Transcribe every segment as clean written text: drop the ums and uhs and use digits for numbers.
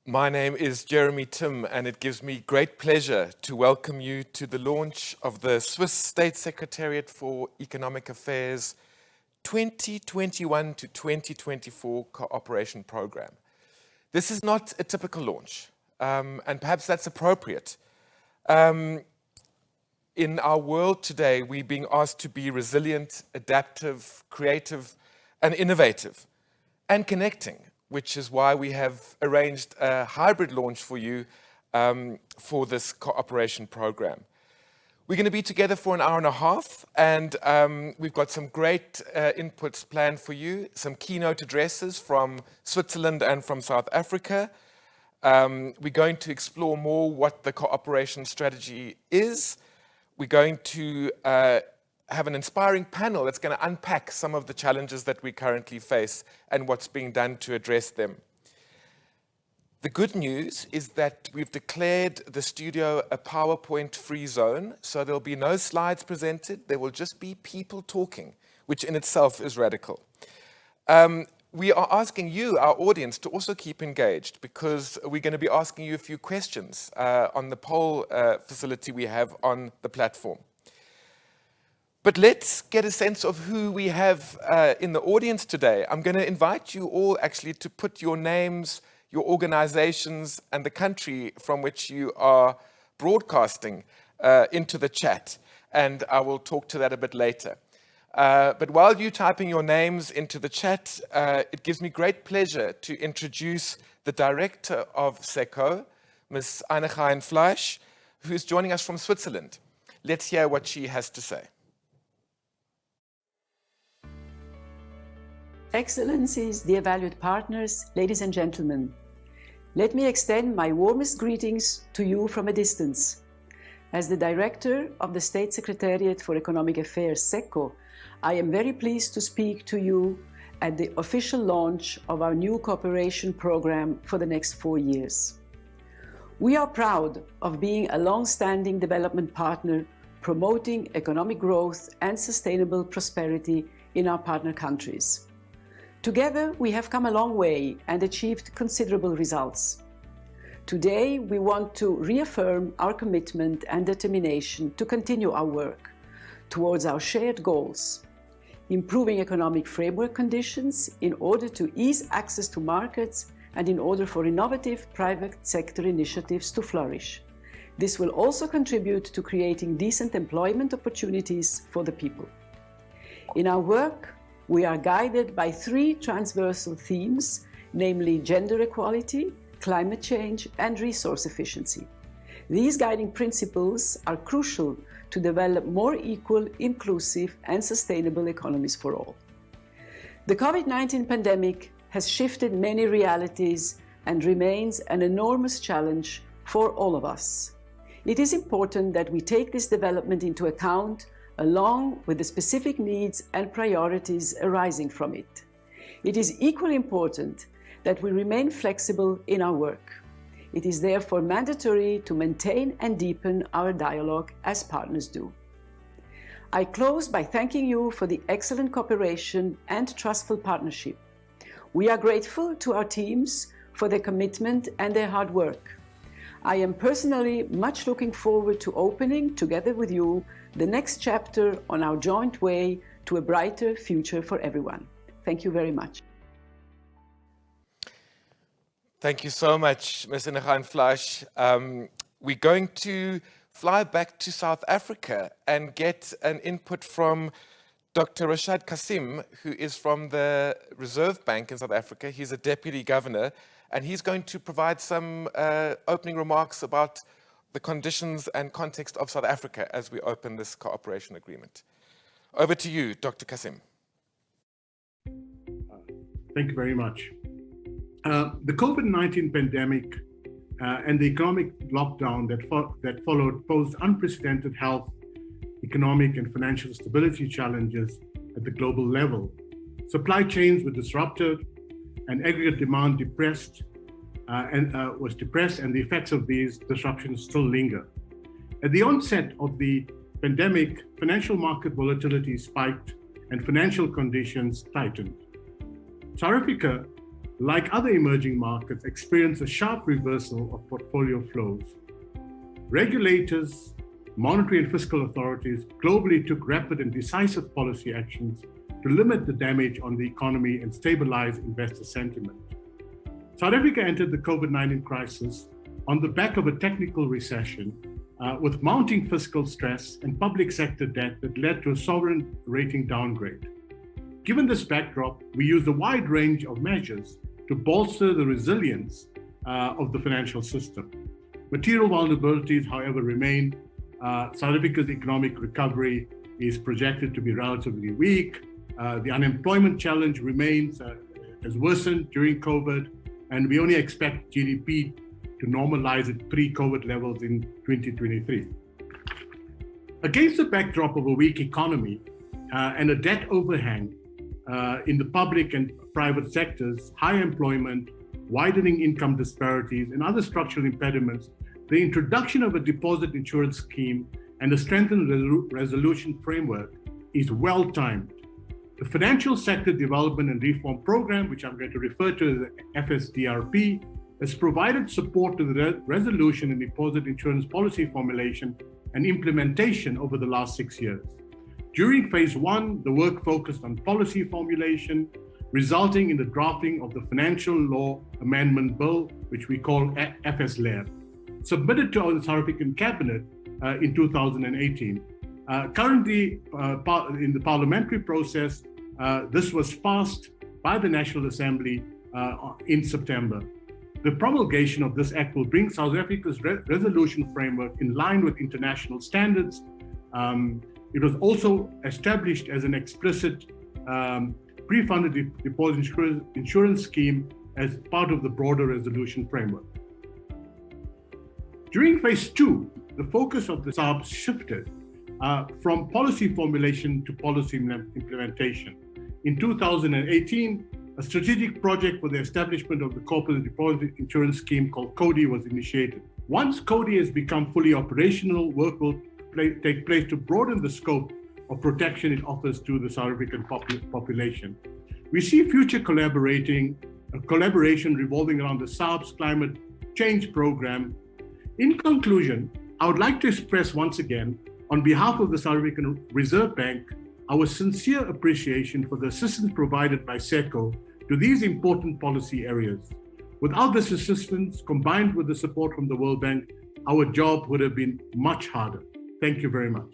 My name is Jeremy Tim, and it gives me great pleasure to welcome you to the launch of the Swiss State Secretariat for Economic Affairs 2021 to 2024 Cooperation Program. This is not a typical launch, and perhaps that's appropriate. In our world today, we're being asked to be resilient, adaptive, creative, and innovative, and connecting, which is why we have arranged a hybrid launch for you for this cooperation program. We're going to be together for an hour and a half, and we've got some great inputs planned for you, some keynote addresses from Switzerland and from South Africa. We're going to explore more what the cooperation strategy is. We're going to have an inspiring panel that's going to unpack some of the challenges that we currently face and what's being done to address them. The good news is that we've declared the studio a PowerPoint-free zone, so there'll be no slides presented. There will just be people talking, which in itself is radical. We are asking you, our audience, to also keep engaged, because we're going to be asking you a few questions on the poll facility we have on the platform. But let's get a sense of who we have in the audience today. I'm going to invite you all actually to put your names, your organizations, and the country from which you are broadcasting into the chat. And I will talk to that a bit later. But while you're typing your names into the chat, it gives me great pleasure to introduce the director of SECO, Ms. Einstein Fleisch, who is joining us from Switzerland. Let's hear what she has to say. Excellencies, dear valued partners, ladies and gentlemen, let me extend my warmest greetings to you from a distance. As the Director of the State Secretariat for Economic Affairs, SECO, I am very pleased to speak to you at the official launch of our new cooperation program for the next 4 years. We are proud of being a long-standing development partner promoting economic growth and sustainable prosperity in our partner countries. Together, we have come a long way and achieved considerable results. Today, we want to reaffirm our commitment and determination to continue our work towards our shared goals, improving economic framework conditions in order to ease access to markets and in order for innovative private sector initiatives to flourish. This will also contribute to creating decent employment opportunities for the people. In our work, we are guided by 3 transversal themes, namely gender equality, climate change, and resource efficiency. These guiding principles are crucial to develop more equal, inclusive, and sustainable economies for all. The COVID-19 pandemic has shifted many realities and remains an enormous challenge for all of us. It is important that we take this development into account along with the specific needs and priorities arising from it. It is equally important that we remain flexible in our work. It is therefore mandatory to maintain and deepen our dialogue as partners do. I close by thanking you for the excellent cooperation and trustful partnership. We are grateful to our teams for their commitment and their hard work. I am personally much looking forward to opening, together with you, the next chapter on our joint way to a brighter future for everyone. Thank you very much. Thank you so much, Ms. Einstein Fleisch. We're going to fly back to South Africa and get an input from Dr. Rashad Kassim, who is from the Reserve Bank in South Africa. He's a deputy governor, and he's going to provide some opening remarks about the conditions and context of South Africa as we open this cooperation agreement. Over to you, Dr. Kassim. Thank you very much. The COVID-19 pandemic and the economic lockdown that followed posed unprecedented health, economic and financial stability challenges at the global level. Supply chains were disrupted and aggregate demand was depressed, and the effects of these disruptions still linger. At the onset of the pandemic, financial market volatility spiked and financial conditions tightened. South Africa like other emerging markets, experienced a sharp reversal of portfolio flows. Regulators, monetary and fiscal authorities globally took rapid and decisive policy actions to limit the damage on the economy and stabilize investor sentiment. South Africa entered the COVID-19 crisis on the back of a technical recession with mounting fiscal stress and public sector debt that led to a sovereign rating downgrade. Given this backdrop, we used a wide range of measures to bolster the resilience of the financial system. Material vulnerabilities, however, remain. South Africa's economic recovery is projected to be relatively weak. The unemployment challenge remains, has worsened during COVID, and we only expect GDP to normalize at pre-COVID levels in 2023. Against the backdrop of a weak economy and a debt overhang in the public and private sectors, high employment, widening income disparities, and other structural impediments, the introduction of a deposit insurance scheme and a strengthened resolution framework is well-timed. The Financial Sector Development and Reform Program, which I'm going to refer to as the FSDRP, has provided support to the resolution and deposit insurance policy formulation and implementation over the last 6 years. During phase one, the work focused on policy formulation, resulting in the drafting of the Financial Law Amendment Bill, which we call FSLAB, submitted to the South African Cabinet in 2018. Currently, in the parliamentary process, this was passed by the National Assembly in September. The promulgation of this act will bring South Africa's resolution framework in line with international standards. It was also established as an explicit pre-funded deposit insurance scheme as part of the broader resolution framework. During phase two, the focus of the SARB shifted from policy formulation to policy implementation. In 2018, a strategic project for the establishment of the corporate deposit insurance scheme called CODI was initiated. Once CODI has become fully operational, work will take place to broaden the scope of protection it offers to the South African population. We see future collaboration revolving around the SARB's climate change program. In conclusion, I would like to express once again, on behalf of the South African Reserve Bank, our sincere appreciation for the assistance provided by SECO to these important policy areas. Without this assistance, combined with the support from the World Bank, our job would have been much harder. Thank you very much.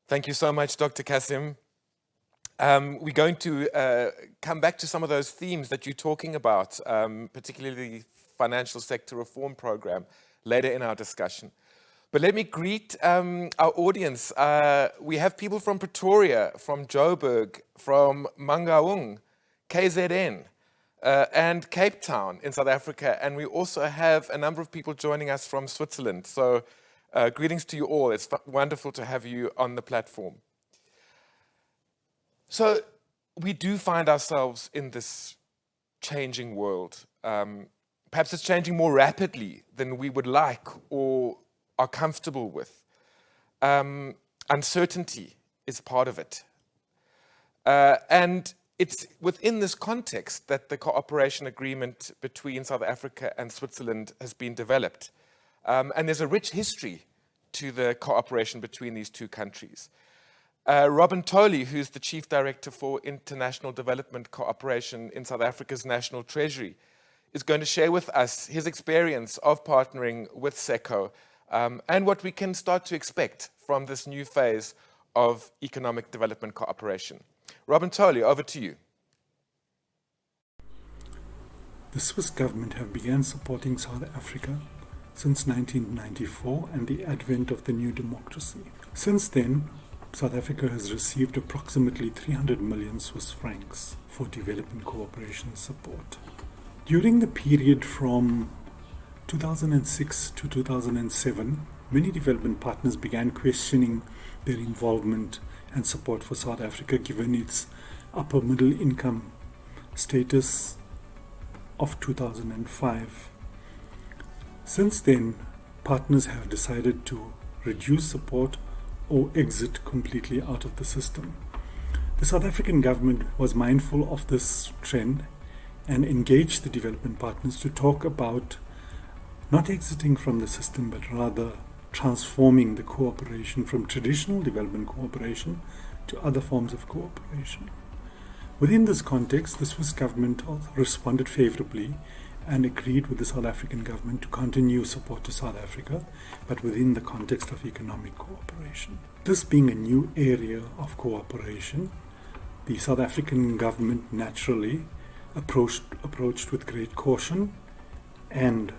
Thank you so much, Dr. Kasim. We're going to come back to some of those themes that you're talking about, particularly the Financial Sector Reform Program, later in our discussion. But let me greet our audience. We have people from Pretoria, from Joburg, from Mangaung, KZN, and Cape Town in South Africa. And we also have a number of people joining us from Switzerland. So greetings to you all. It's wonderful to have you on the platform. So we do find ourselves in this changing world. Perhaps it's changing more rapidly than we would like or are comfortable with. Uncertainty is part of it. And it's within this context that the cooperation agreement between South Africa and Switzerland has been developed. And there's a rich history to the cooperation between these two countries. Robin Toley, who's the Chief Director for International Development Cooperation in South Africa's National Treasury, is going to share with us his experience of partnering with SECO and what we can start to expect from this new phase of economic development cooperation. Robin Toley, over to you. The Swiss government have begun supporting South Africa since 1994 and the advent of the new democracy. Since then, South Africa has received approximately 300 million Swiss francs for development cooperation support. During the period from 2006 to 2007, many development partners began questioning their involvement and support for South Africa given its upper middle income status of 2005. Since then, partners have decided to reduce support or exit completely out of the system. The South African government was mindful of this trend and engaged the development partners to talk about not exiting from the system, but rather transforming the cooperation from traditional development cooperation to other forms of cooperation. Within this context, the Swiss government responded favorably and agreed with the South African government to continue support to South Africa, but within the context of economic cooperation. This being a new area of cooperation, the South African government naturally approached with great caution and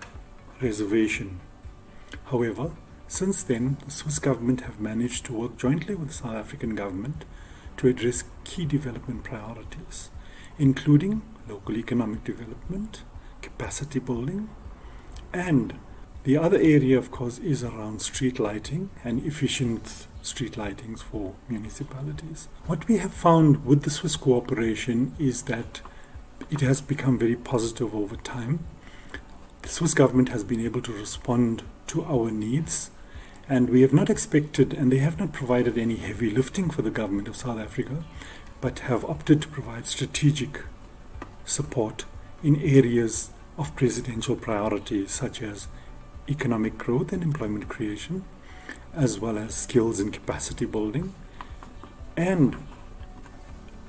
reservation. However, since then, the Swiss government have managed to work jointly with the South African government to address key development priorities, including local economic development, capacity building, and the other area, of course, is around street lighting and efficient street lightings for municipalities. What we have found with the Swiss cooperation is that it has become very positive over time. The Swiss government has been able to respond to our needs, and we have not expected, and they have not provided any heavy lifting for the government of South Africa, but have opted to provide strategic support in areas of presidential priorities such as economic growth and employment creation, as well as skills and capacity building, and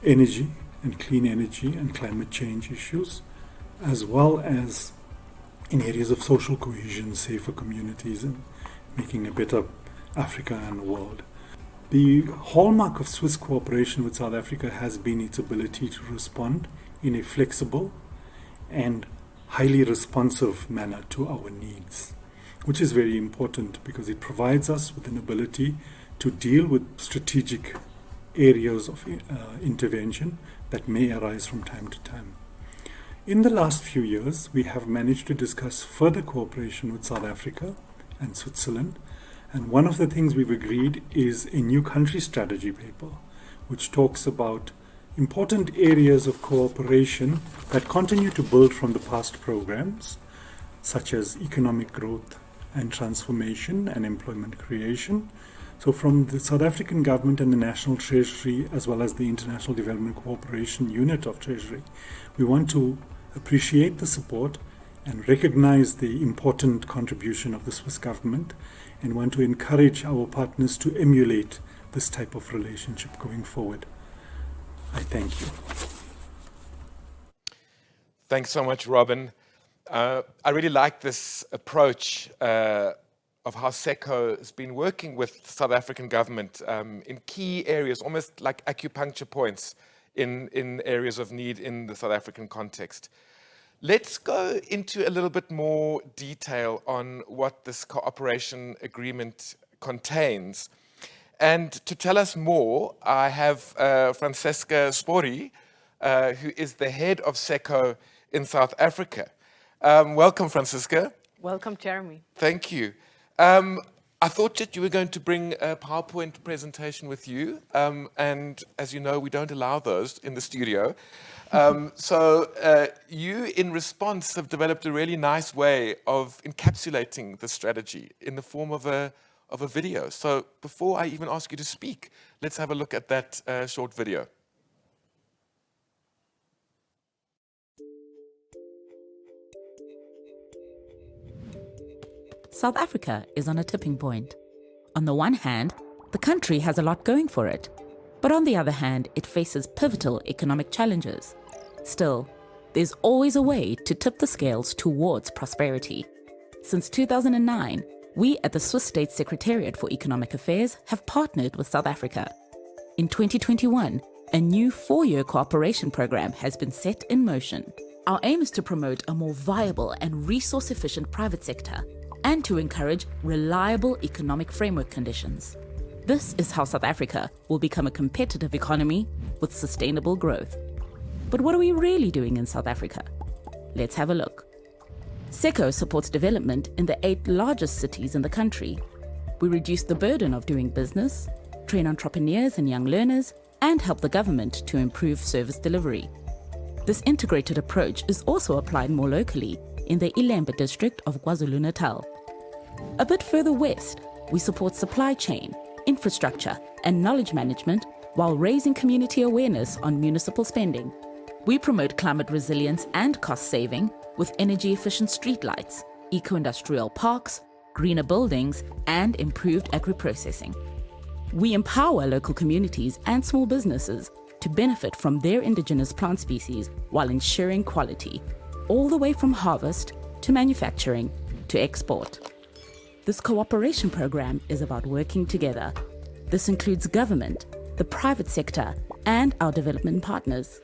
energy and clean energy and climate change issues, as well as in areas of social cohesion, safer communities, and making a better Africa and world. The hallmark of Swiss cooperation with South Africa has been its ability to respond in a flexible and highly responsive manner to our needs, which is very important because it provides us with an ability to deal with strategic areas of intervention that may arise from time to time. In the last few years, we have managed to discuss further cooperation with South Africa and Switzerland, and one of the things we've agreed is a new country strategy paper, which talks about important areas of cooperation that continue to build from the past programs, such as economic growth and transformation and employment creation. So from the South African government and the National Treasury, as well as the International Development Cooperation Unit of Treasury, we want to appreciate the support and recognize the important contribution of the Swiss government, and want to encourage our partners to emulate this type of relationship going forward. I thank you. Thanks so much, Robin. I really like this approach of how SECO has been working with the South African government in key areas, almost like acupuncture points in areas of need in the South African context. Let's go into a little bit more detail on what this cooperation agreement contains. And to tell us more, I have Francesca Spori, who is the head of SECO in South Africa. Welcome, Francesca. Welcome, Jeremy. Thank you. I thought that you were going to bring a PowerPoint presentation with you, and as you know, we don't allow those in the studio. So you, in response, have developed a really nice way of encapsulating the strategy in the form of a video. So before I even ask you to speak, let's have a look at that short video. South Africa is on a tipping point. On the one hand, the country has a lot going for it, but on the other hand, it faces pivotal economic challenges. Still, there's always a way to tip the scales towards prosperity. Since 2009, we at the Swiss State Secretariat for Economic Affairs have partnered with South Africa. In 2021, a new 4-year cooperation program has been set in motion. Our aim is to promote a more viable and resource-efficient private sector and to encourage reliable economic framework conditions. This is how South Africa will become a competitive economy with sustainable growth. But what are we really doing in South Africa? Let's have a look. SECO supports development in the 8 largest cities in the country. We reduce the burden of doing business, train entrepreneurs and young learners, and help the government to improve service delivery. This integrated approach is also applied more locally in the Ilembe district of KwaZulu-Natal. A bit further west, we support supply chain, infrastructure, and knowledge management while raising community awareness on municipal spending. We promote climate resilience and cost saving with energy-efficient streetlights, eco-industrial parks, greener buildings, and improved agri-processing. We empower local communities and small businesses to benefit from their indigenous plant species while ensuring quality, all the way from harvest to manufacturing to export. This cooperation program is about working together. This includes government, the private sector, and our development partners.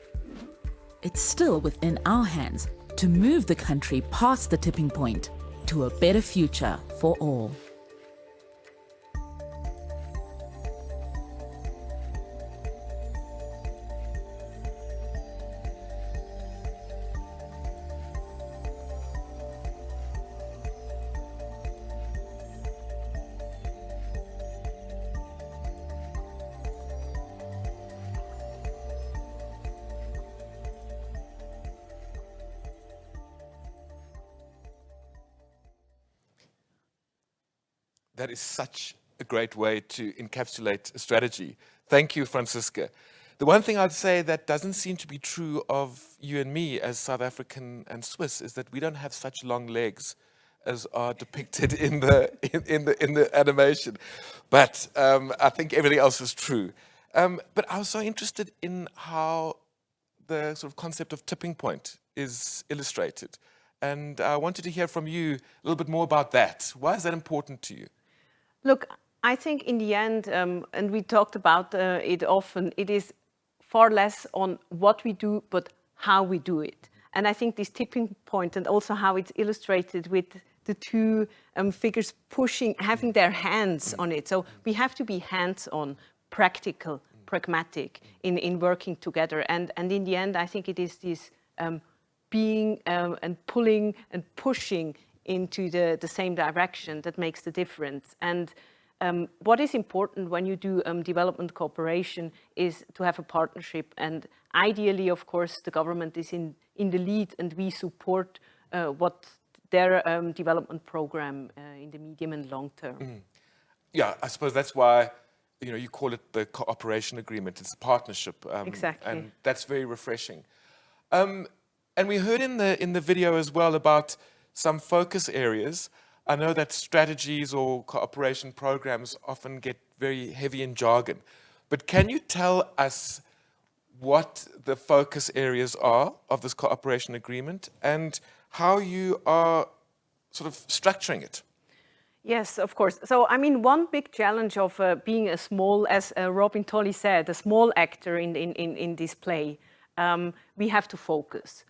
It's still within our hands to move the country past the tipping point to a better future for all. That is such a great way to encapsulate a strategy. Thank you, Franziska. The one thing I'd say that doesn't seem to be true of you and me as South African and Swiss is that we don't have such long legs as are depicted in the animation. But I think everything else is true. But I was so interested in how the sort of concept of tipping point is illustrated. And I wanted to hear from you a little bit more about that. Why is that important to you? Look, I think in the end, and we talked about it often, it is far less on what we do, but how we do it. And I think this tipping point and also how it's illustrated with the two figures pushing, having their hands on it. So we have to be hands-on, practical, pragmatic in working together. And in the end, I think it is this being and pulling and pushing into the same direction that makes the difference. And what is important when you do development cooperation is to have a partnership. And ideally, of course, the government is in the lead and we support what their development program in the medium and long term. Yeah, I suppose that's why you call it the cooperation agreement. It's a partnership. Exactly. And that's very refreshing. And we heard in the video as well about some focus areas. I know that strategies or cooperation programs often get very heavy in jargon, but can you tell us what the focus areas are of this cooperation agreement and how you are sort of structuring it? Yes, of course. So, I mean, one big challenge of being a small, as Robin Tolley said, a small actor in this play, we have to focus.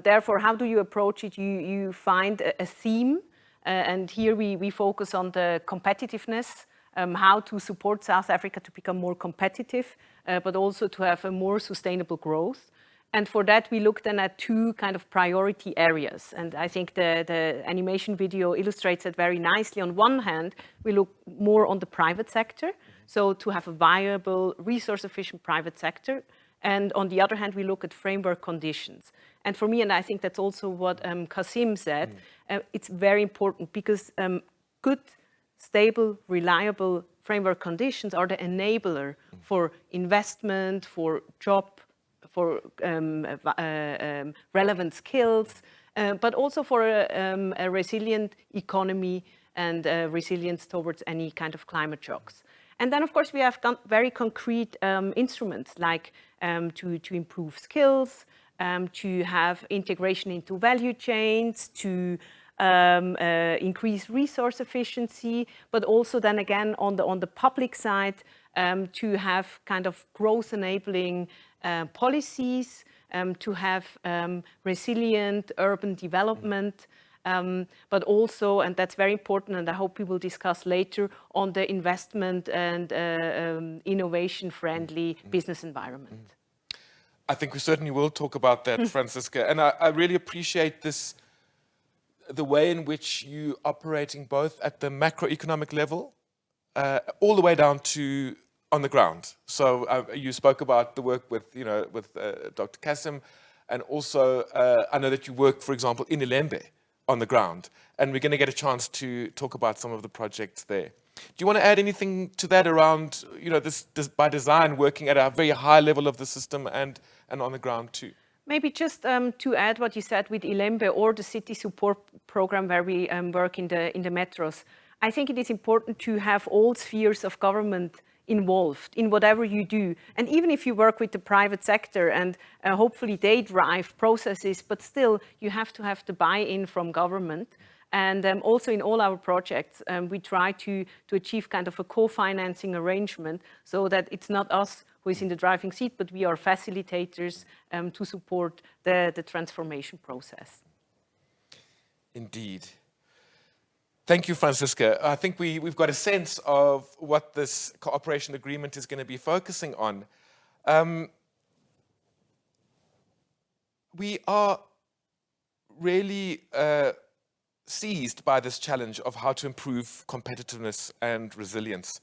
Therefore, how do you approach it? You find a theme, and here we focus on the competitiveness, how to support South Africa to become more competitive, but also to have a more sustainable growth. And for that, we look then at two kind of priority areas. And I think the animation video illustrates it very nicely. On one hand, we look more on the private sector, so to have a viable, resource-efficient private sector. And on the other hand, we look at framework conditions. And for me, and I think that's also what Kasim said, it's very important because good, stable, reliable framework conditions are the enabler for investment, for job, for relevant skills, but also for a resilient economy and resilience towards any kind of climate shocks. And then, of course, we have very concrete instruments like to improve skills, to have integration into value chains, to increase resource efficiency, but also then again on the public side to have kind of growth enabling policies, to have resilient urban development. But also, and that's very important, and I hope we will discuss later, on the investment and innovation-friendly business environment. I think we certainly will talk about that, Franziska. And I really appreciate the way in which you operating both at the macroeconomic level, all the way down to on the ground. So you spoke about the work with Dr. Kasim, and also I know that you work, for example, in Ilembe, on the ground, and we're going to get a chance to talk about some of the projects there. Do you want to add anything to that around, this by design, working at a very high level of the system and on the ground too? Maybe just to add what you said with Ilembe or the city support program where we work in the metros. I think it is important to have all spheres of government involved in whatever you do. And even if you work with the private sector and hopefully they drive processes, but still you have to have the buy-in from government. And also in all our projects, we try to achieve kind of a co-financing arrangement so that it's not us who is in the driving seat, but we are facilitators to support the transformation process. Indeed. Thank you, Francisca. I think we've got a sense of what this cooperation agreement is going to be focusing on. We are really seized by this challenge of how to improve competitiveness and resilience.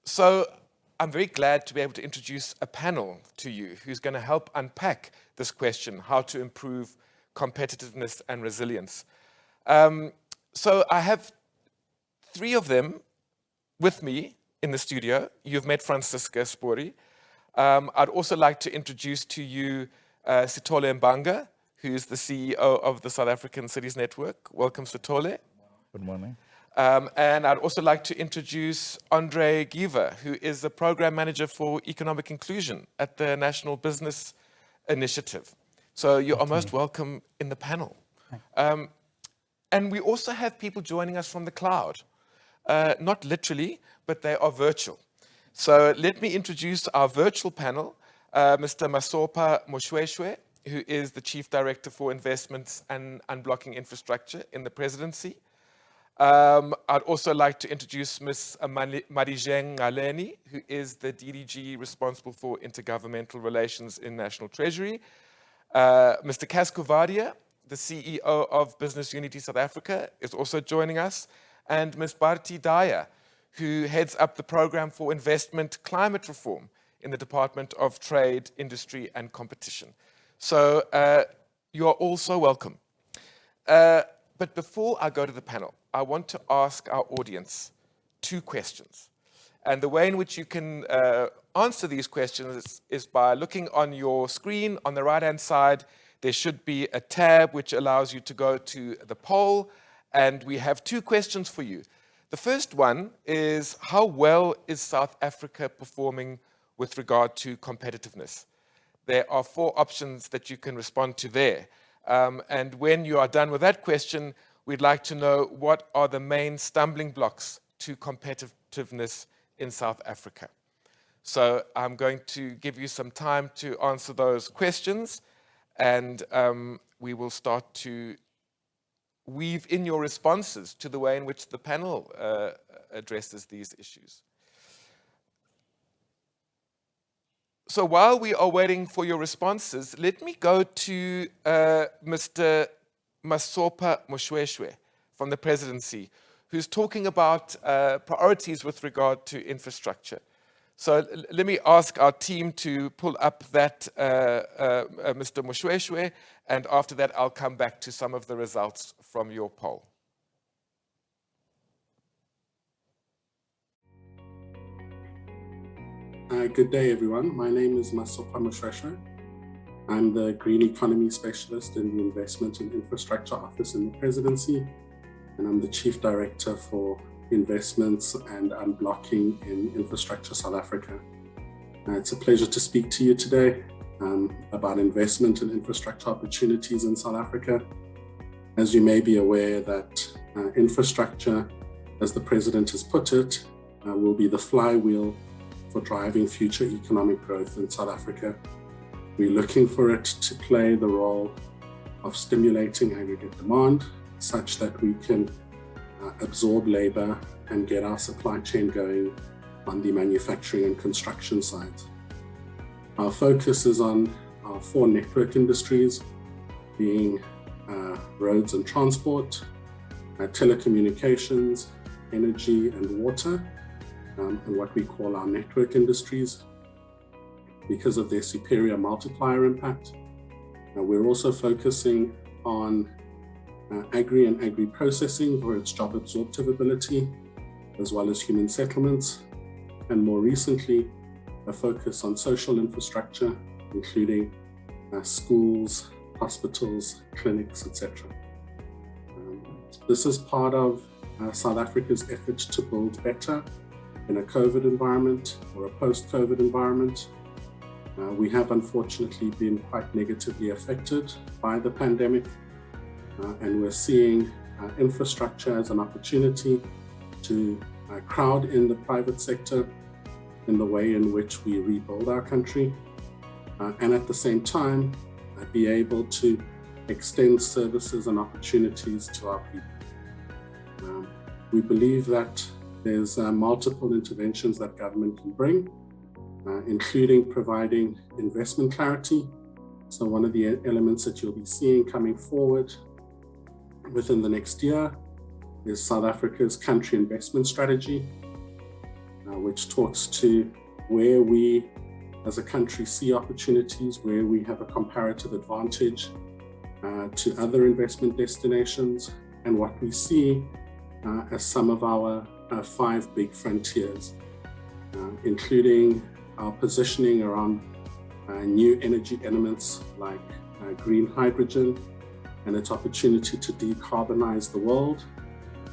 So I'm very glad to be able to introduce a panel to you who's going to help unpack this question, how to improve competitiveness and resilience. So I have three of them with me in the studio. You've met Francisca Spori. I'd also like to introduce to you Sithole Mbanga, who's the CEO of the South African Cities Network. Welcome, Sithole. Good morning. And I'd also like to introduce Andre Giver, who is the Program Manager for Economic Inclusion at the National Business Initiative. So you are most welcome in the panel. And we also have people joining us from the cloud. Not literally, but they are virtual. So let me introduce our virtual panel, Mr. Masopa Moshweshwe, who is the Chief Director for Investments and Unblocking Infrastructure in the Presidency. I'd also like to introduce Ms. Marijeng Ngaleni, who is the DDG responsible for intergovernmental relations in National Treasury. Mr. Kaskuvadia, the CEO of Business Unity South Africa, is also joining us. And Ms. Bharti Daya, who heads up the Program for Investment Climate Reform in the Department of Trade, Industry and Competition. So you are also welcome. But before I go to the panel, I want to ask our audience two questions. And the way in which you can answer these questions is by looking on your screen. On the right-hand side, there should be a tab which allows you to go to the poll. And we have two questions for you. The first one is, how well is South Africa performing with regard to competitiveness? There are four options that you can respond to there. And when you are done with that question, we'd like to know what are the main stumbling blocks to competitiveness in South Africa. So I'm going to give you some time to answer those questions, and we will start to weave in your responses to the way in which the panel addresses these issues. So while we are waiting for your responses, let me go to Mr. Masopa Moshweshwe from the Presidency, who's talking about priorities with regard to infrastructure. So let me ask our team to pull up that Mr. Moshweshwe, and after that I'll come back to some of the results from your poll. Good day, everyone. My name is Masopa Moshweshwe. I'm the Green Economy Specialist in the Investment and Infrastructure Office in the Presidency, and I'm the Chief Director for Investments and Unblocking in Infrastructure South Africa. It's a pleasure to speak to you today about investment and infrastructure opportunities in South Africa. As you may be aware that infrastructure, as the President has put it, will be the flywheel for driving future economic growth in South Africa. We're looking for it to play the role of stimulating aggregate demand such that we can absorb labor and get our supply chain going on the manufacturing and construction side. Our focus is on our four network industries, being roads and transport, telecommunications, energy and water, and what we call our network industries, because of their superior multiplier impact. We're also focusing on agri and agri-processing for its job absorptive ability, as well as human settlements, and more recently, a focus on social infrastructure, including schools, hospitals, clinics, etc. This is part of South Africa's efforts to build better in a COVID environment or a post-COVID environment. We have unfortunately been quite negatively affected by the pandemic, and we're seeing infrastructure as an opportunity to crowd in the private sector in the way in which we rebuild our country, and at the same time be able to extend services and opportunities to our people. We believe that there's multiple interventions that government can bring, including providing investment clarity. So one of the elements that you'll be seeing coming forward within the next year is South Africa's country investment strategy, which talks to where we as a country see opportunities, where we have a comparative advantage to other investment destinations, and what we see as some of our 5 big frontiers, including our positioning around new energy elements like green hydrogen and its opportunity to decarbonize the world,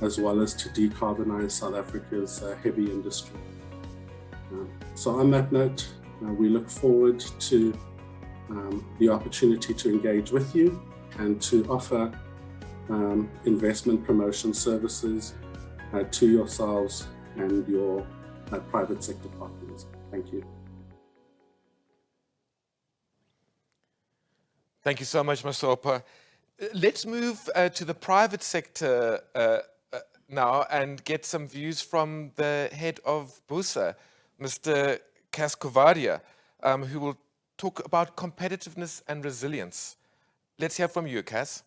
as well as to decarbonize South Africa's heavy industry. So on that note, we look forward to the opportunity to engage with you and to offer investment promotion services to yourselves and your private sector partners. Thank you. Thank you so much, Masopa. Let's move to the private sector now and get some views from the head of BUSA, Mr. Cas Kovadia, who will talk about competitiveness and resilience. Let's hear from you, Cas.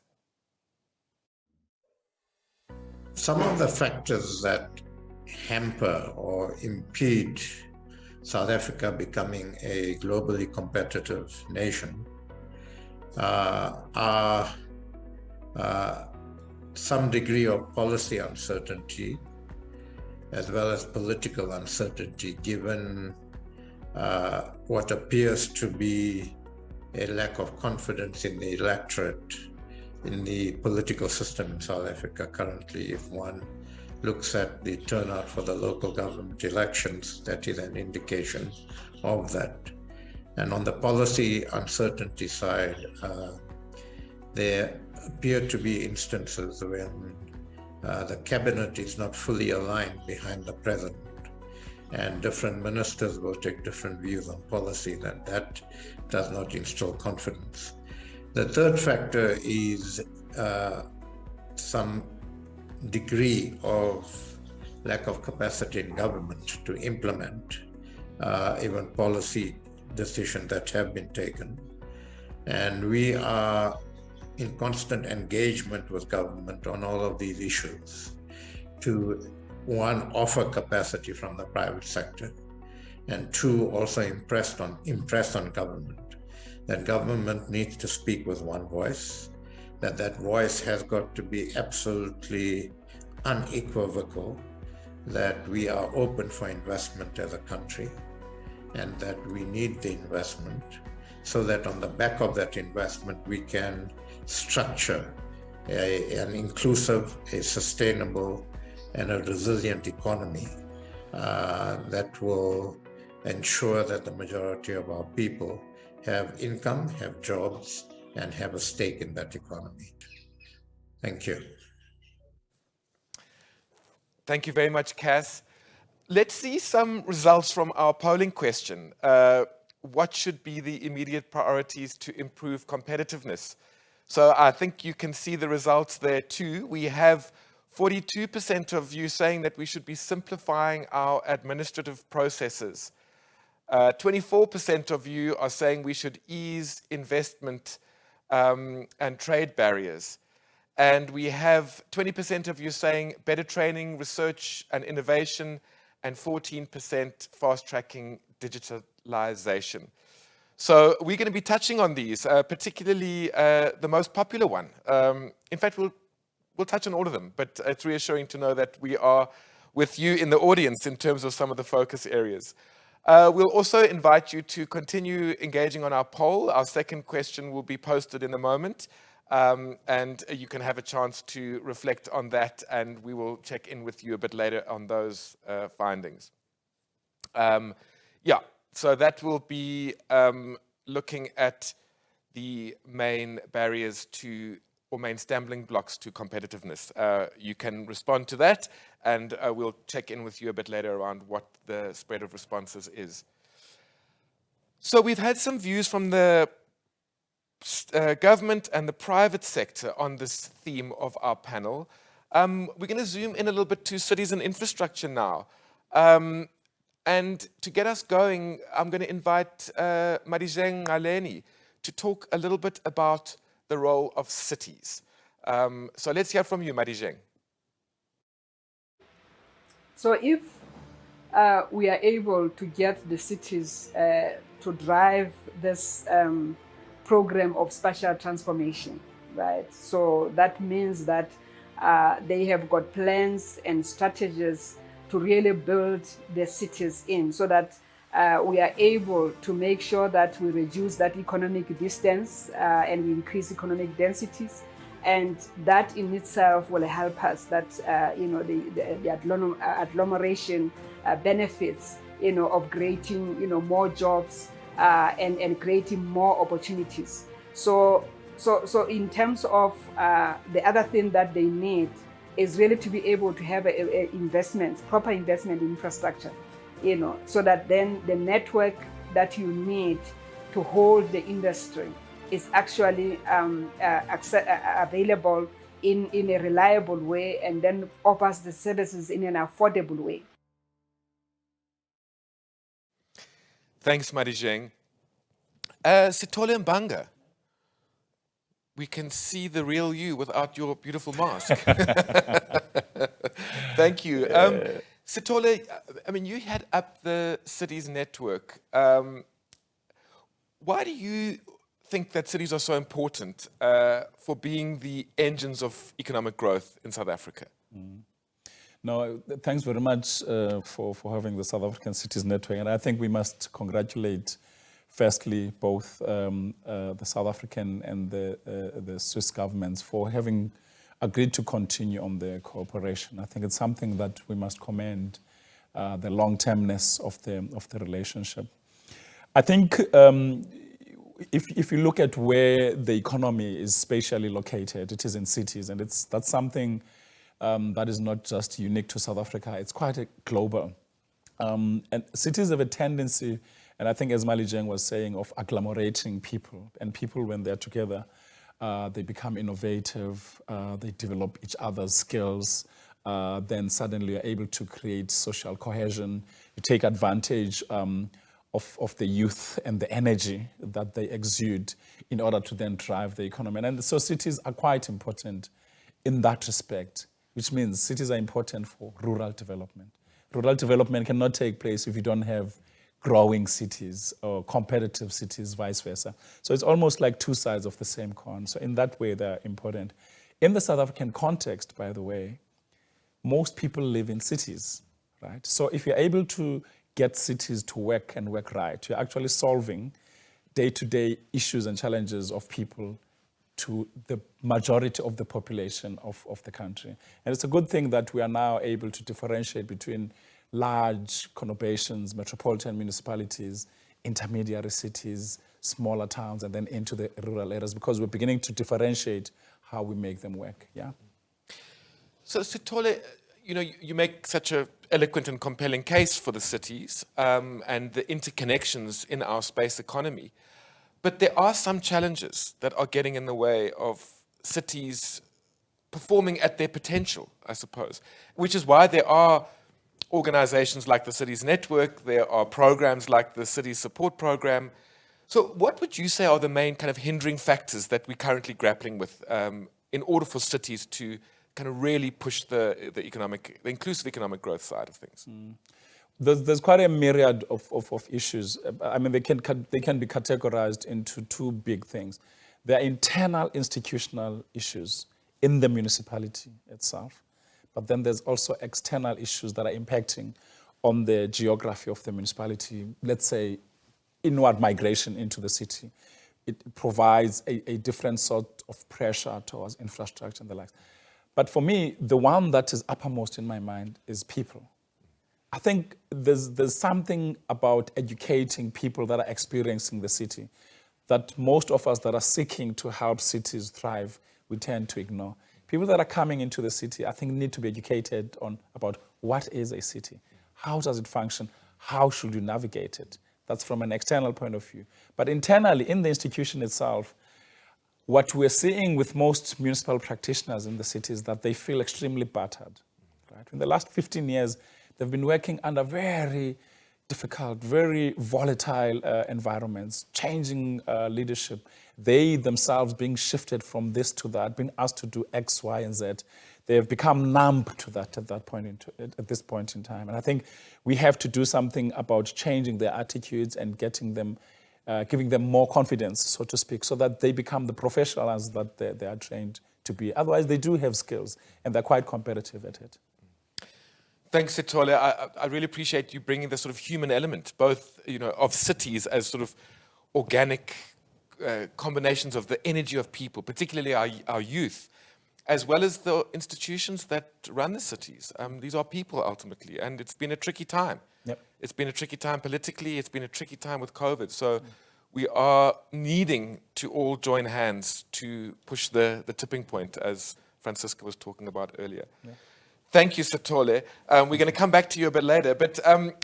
Some of the factors that hamper or impede South Africa becoming a globally competitive nation are some degree of policy uncertainty as well as political uncertainty, given what appears to be a lack of confidence in the electorate, in the political system in South Africa currently. If one looks at the turnout for the local government elections, that is an indication of that. And on the policy uncertainty side, there appear to be instances when the cabinet is not fully aligned behind the president, and different ministers will take different views on policy, and that does not instill confidence. The third factor is some degree of lack of capacity in government to implement even policy decisions that have been taken. And we are in constant engagement with government on all of these issues to, one, offer capacity from the private sector, and two, also impress on government that government needs to speak with one voice, that voice has got to be absolutely unequivocal, that we are open for investment as a country, and that we need the investment so that on the back of that investment we can structure an inclusive, a sustainable, and a resilient economy that will ensure that the majority of our people have income, have jobs, and have a stake in that economy. Thank you. Thank you very much, Cas. Let's see some results from our polling question. What should be the immediate priorities to improve competitiveness? So I think you can see the results there too. We have 42% of you saying that we should be simplifying our administrative processes. 24% of you are saying we should ease investment and trade barriers. And we have 20% of you saying better training, research and innovation, and 14% fast-tracking digitalization. So we're going to be touching on these, particularly the most popular one. In fact, we'll touch on all of them, but it's reassuring to know that we are with you in the audience in terms of some of the focus areas. We'll also invite you to continue engaging on our poll. Our second question will be posted in a moment, and you can have a chance to reflect on that, and we will check in with you a bit later on those findings. Yeah, so that will be looking at the main barriers to, or main stumbling blocks to competitiveness. You can respond to that, and we'll check in with you a bit later around what the spread of responses is. So we've had some views from the government and the private sector on this theme of our panel. We're going to zoom in a little bit to cities and infrastructure now. And to get us going, I'm going to invite Marijeng Ngaleni to talk a little bit about the role of cities. So let's hear from you, Marijeng. So if we are able to get the cities to drive this program of spatial transformation, right? So that means that they have got plans and strategies to really build their cities in, so that we are able to make sure that we reduce that economic distance and we increase economic densities. And that in itself will help us that, the agglomeration benefits, of creating, more jobs and creating more opportunities. So in terms of the other thing that they need is really to be able to have proper investment in infrastructure, so that then the network that you need to hold the industry is actually available in a reliable way, and then offers the services in an affordable way. Thanks, Marijeng. Sithole Mbanga, we can see the real you without your beautiful mask. Thank you. Sithole, I mean, you head up the cities network. Why do you think that cities are so important for being the engines of economic growth in South Africa? No, thanks very much for having the South African Cities Network. And I think we must congratulate, firstly, both the South African and the Swiss governments for having agreed to continue on their cooperation. I think it's something that we must commend, the long-termness of the relationship. I think if you look at where the economy is spatially located, it is in cities, and that's something that is not just unique to South Africa, it's quite global. And cities have a tendency, and I think as Marijeng was saying, of agglomerating people. And people, when they're together, they become innovative, they develop each other's skills, then suddenly you're able to create social cohesion. You take advantage of the youth and the energy that they exude in order to then drive the economy. And so cities are quite important in that respect, which means cities are important for rural development. Rural development cannot take place if you don't have growing cities or competitive cities, vice versa. So it's almost like two sides of the same coin. So in that way, they're important. In the South African context, by the way, most people live in cities, right? So if you're able to get cities to work and work right, you're actually solving day-to-day issues and challenges of people to the majority of the population of the country. And it's a good thing that we are now able to differentiate between large conurbations, metropolitan municipalities, intermediary cities, smaller towns, and then into the rural areas, because we're beginning to differentiate how we make them work, yeah? So Sithole, you make such an eloquent and compelling case for the cities and the interconnections in our space economy. But there are some challenges that are getting in the way of cities performing at their potential, I suppose, which is why there are organizations like the Cities Network, there are programs like the Cities Support Program. So what would you say are the main kind of hindering factors that we're currently grappling with in order for cities to kind of really push the inclusive economic growth side of things? There's quite a myriad of issues. I mean, they can be categorized into two big things. There are internal institutional issues in the municipality itself, but then there's also external issues that are impacting on the geography of the municipality. Let's say inward migration into the city. It provides a different sort of pressure towards infrastructure and the likes. But for me, the one that is uppermost in my mind is people. I think there's something about educating people that are experiencing the city that most of us that are seeking to help cities thrive, we tend to ignore. People that are coming into the city, I think, need to be educated about what is a city, how does it function, how should you navigate it. That's from an external point of view. But internally, in the institution itself, what we're seeing with most municipal practitioners in the city is that they feel extremely battered. Right? In the last 15 years, they've been working under very difficult, very volatile environments, changing leadership. They themselves being shifted from this to that, being asked to do X, Y, and Z. They have become numb to that at this point in time. And I think we have to do something about changing their attitudes and getting them, giving them more confidence, so to speak, so that they become the professionals that they are trained to be. Otherwise, they do have skills, and they're quite competitive at it. Thanks, Sithole. I really appreciate you bringing the sort of human element, both of cities as sort of organic combinations of the energy of people, particularly our youth, as well as the institutions that run the cities. These are people ultimately, and it's been a tricky time. Yep. It's been a tricky time politically. It's been a tricky time with COVID. So we are needing to all join hands to push the tipping point, as Francisca was talking about earlier. Yeah. Thank you, Sithole. We're going to come back to you a bit later, but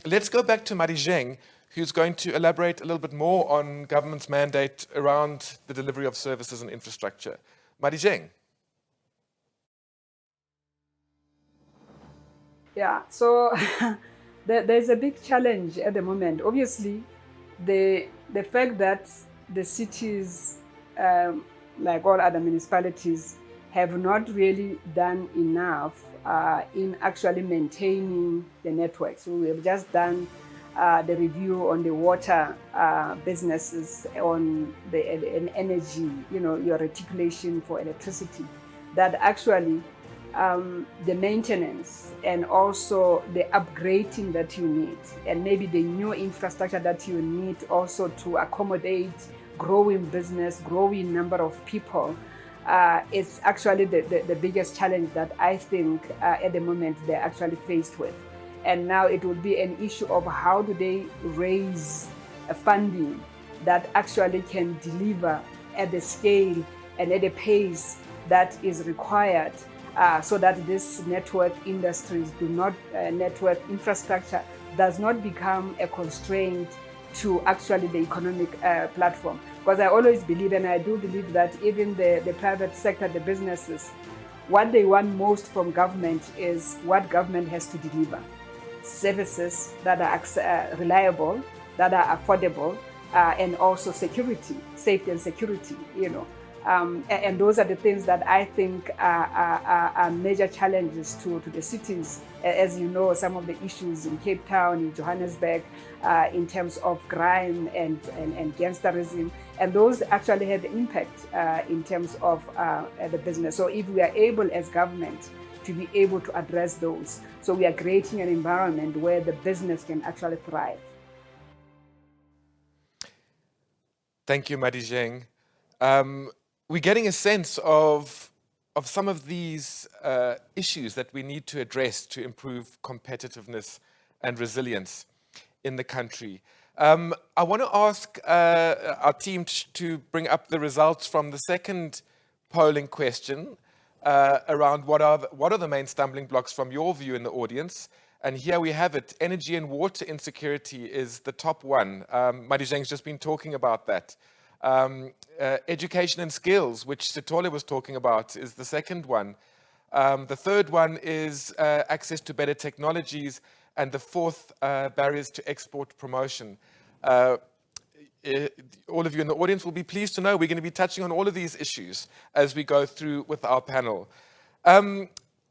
let's go back to Marijeng, who's going to elaborate a little bit more on government's mandate around the delivery of services and infrastructure. Marijeng. Yeah, so there's a big challenge at the moment. Obviously, the fact that the cities, like all other municipalities, have not really done enough in actually maintaining the network. So we have just done the review on the water businesses, on the energy, your reticulation for electricity, that actually the maintenance and also the upgrading that you need, and maybe the new infrastructure that you need also to accommodate growing business, growing number of people, is actually the biggest challenge that I think at the moment they're actually faced with. And now it will be an issue of how do they raise funding that actually can deliver at the scale and at the pace that is required, so that this network industries do not, network infrastructure does not become a constraint to actually the economic platform. Because I always believe, and I do believe, that even the private sector, the businesses, what they want most from government is what government has to deliver. Services that are reliable, that are affordable, and also security, safety and security, and those are the things that I think are major challenges to the cities. As you know, some of the issues in Cape Town, in Johannesburg, in terms of crime and gangsterism, and those actually have impact in terms of the business. So if we are able as government to be able to address those, so we are creating an environment where the business can actually thrive. Thank you, Marijeng. We're getting a sense of some of these issues that we need to address to improve competitiveness and resilience in the country. I want to ask our team to bring up the results from the second polling question around what are the main stumbling blocks from your view in the audience. And here we have it. Energy and water insecurity is the top one. Marijeng's just been talking about that. Education and skills, which Sithole was talking about, is the second one. The third one is access to better technologies, and the fourth, barriers to export promotion. All of you in the audience will be pleased to know we're going to be touching on all of these issues as we go through with our panel.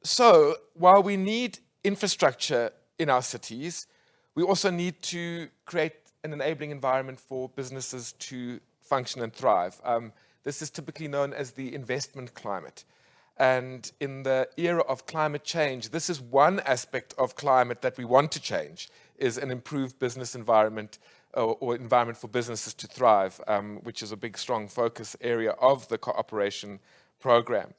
So while we need infrastructure in our cities, we also need to create an enabling environment for businesses to function and thrive. This is typically known as the investment climate. And in the era of climate change, this is one aspect of climate that we want to change, is an improved business environment or environment for businesses to thrive, which is a big, strong focus area of the cooperation program.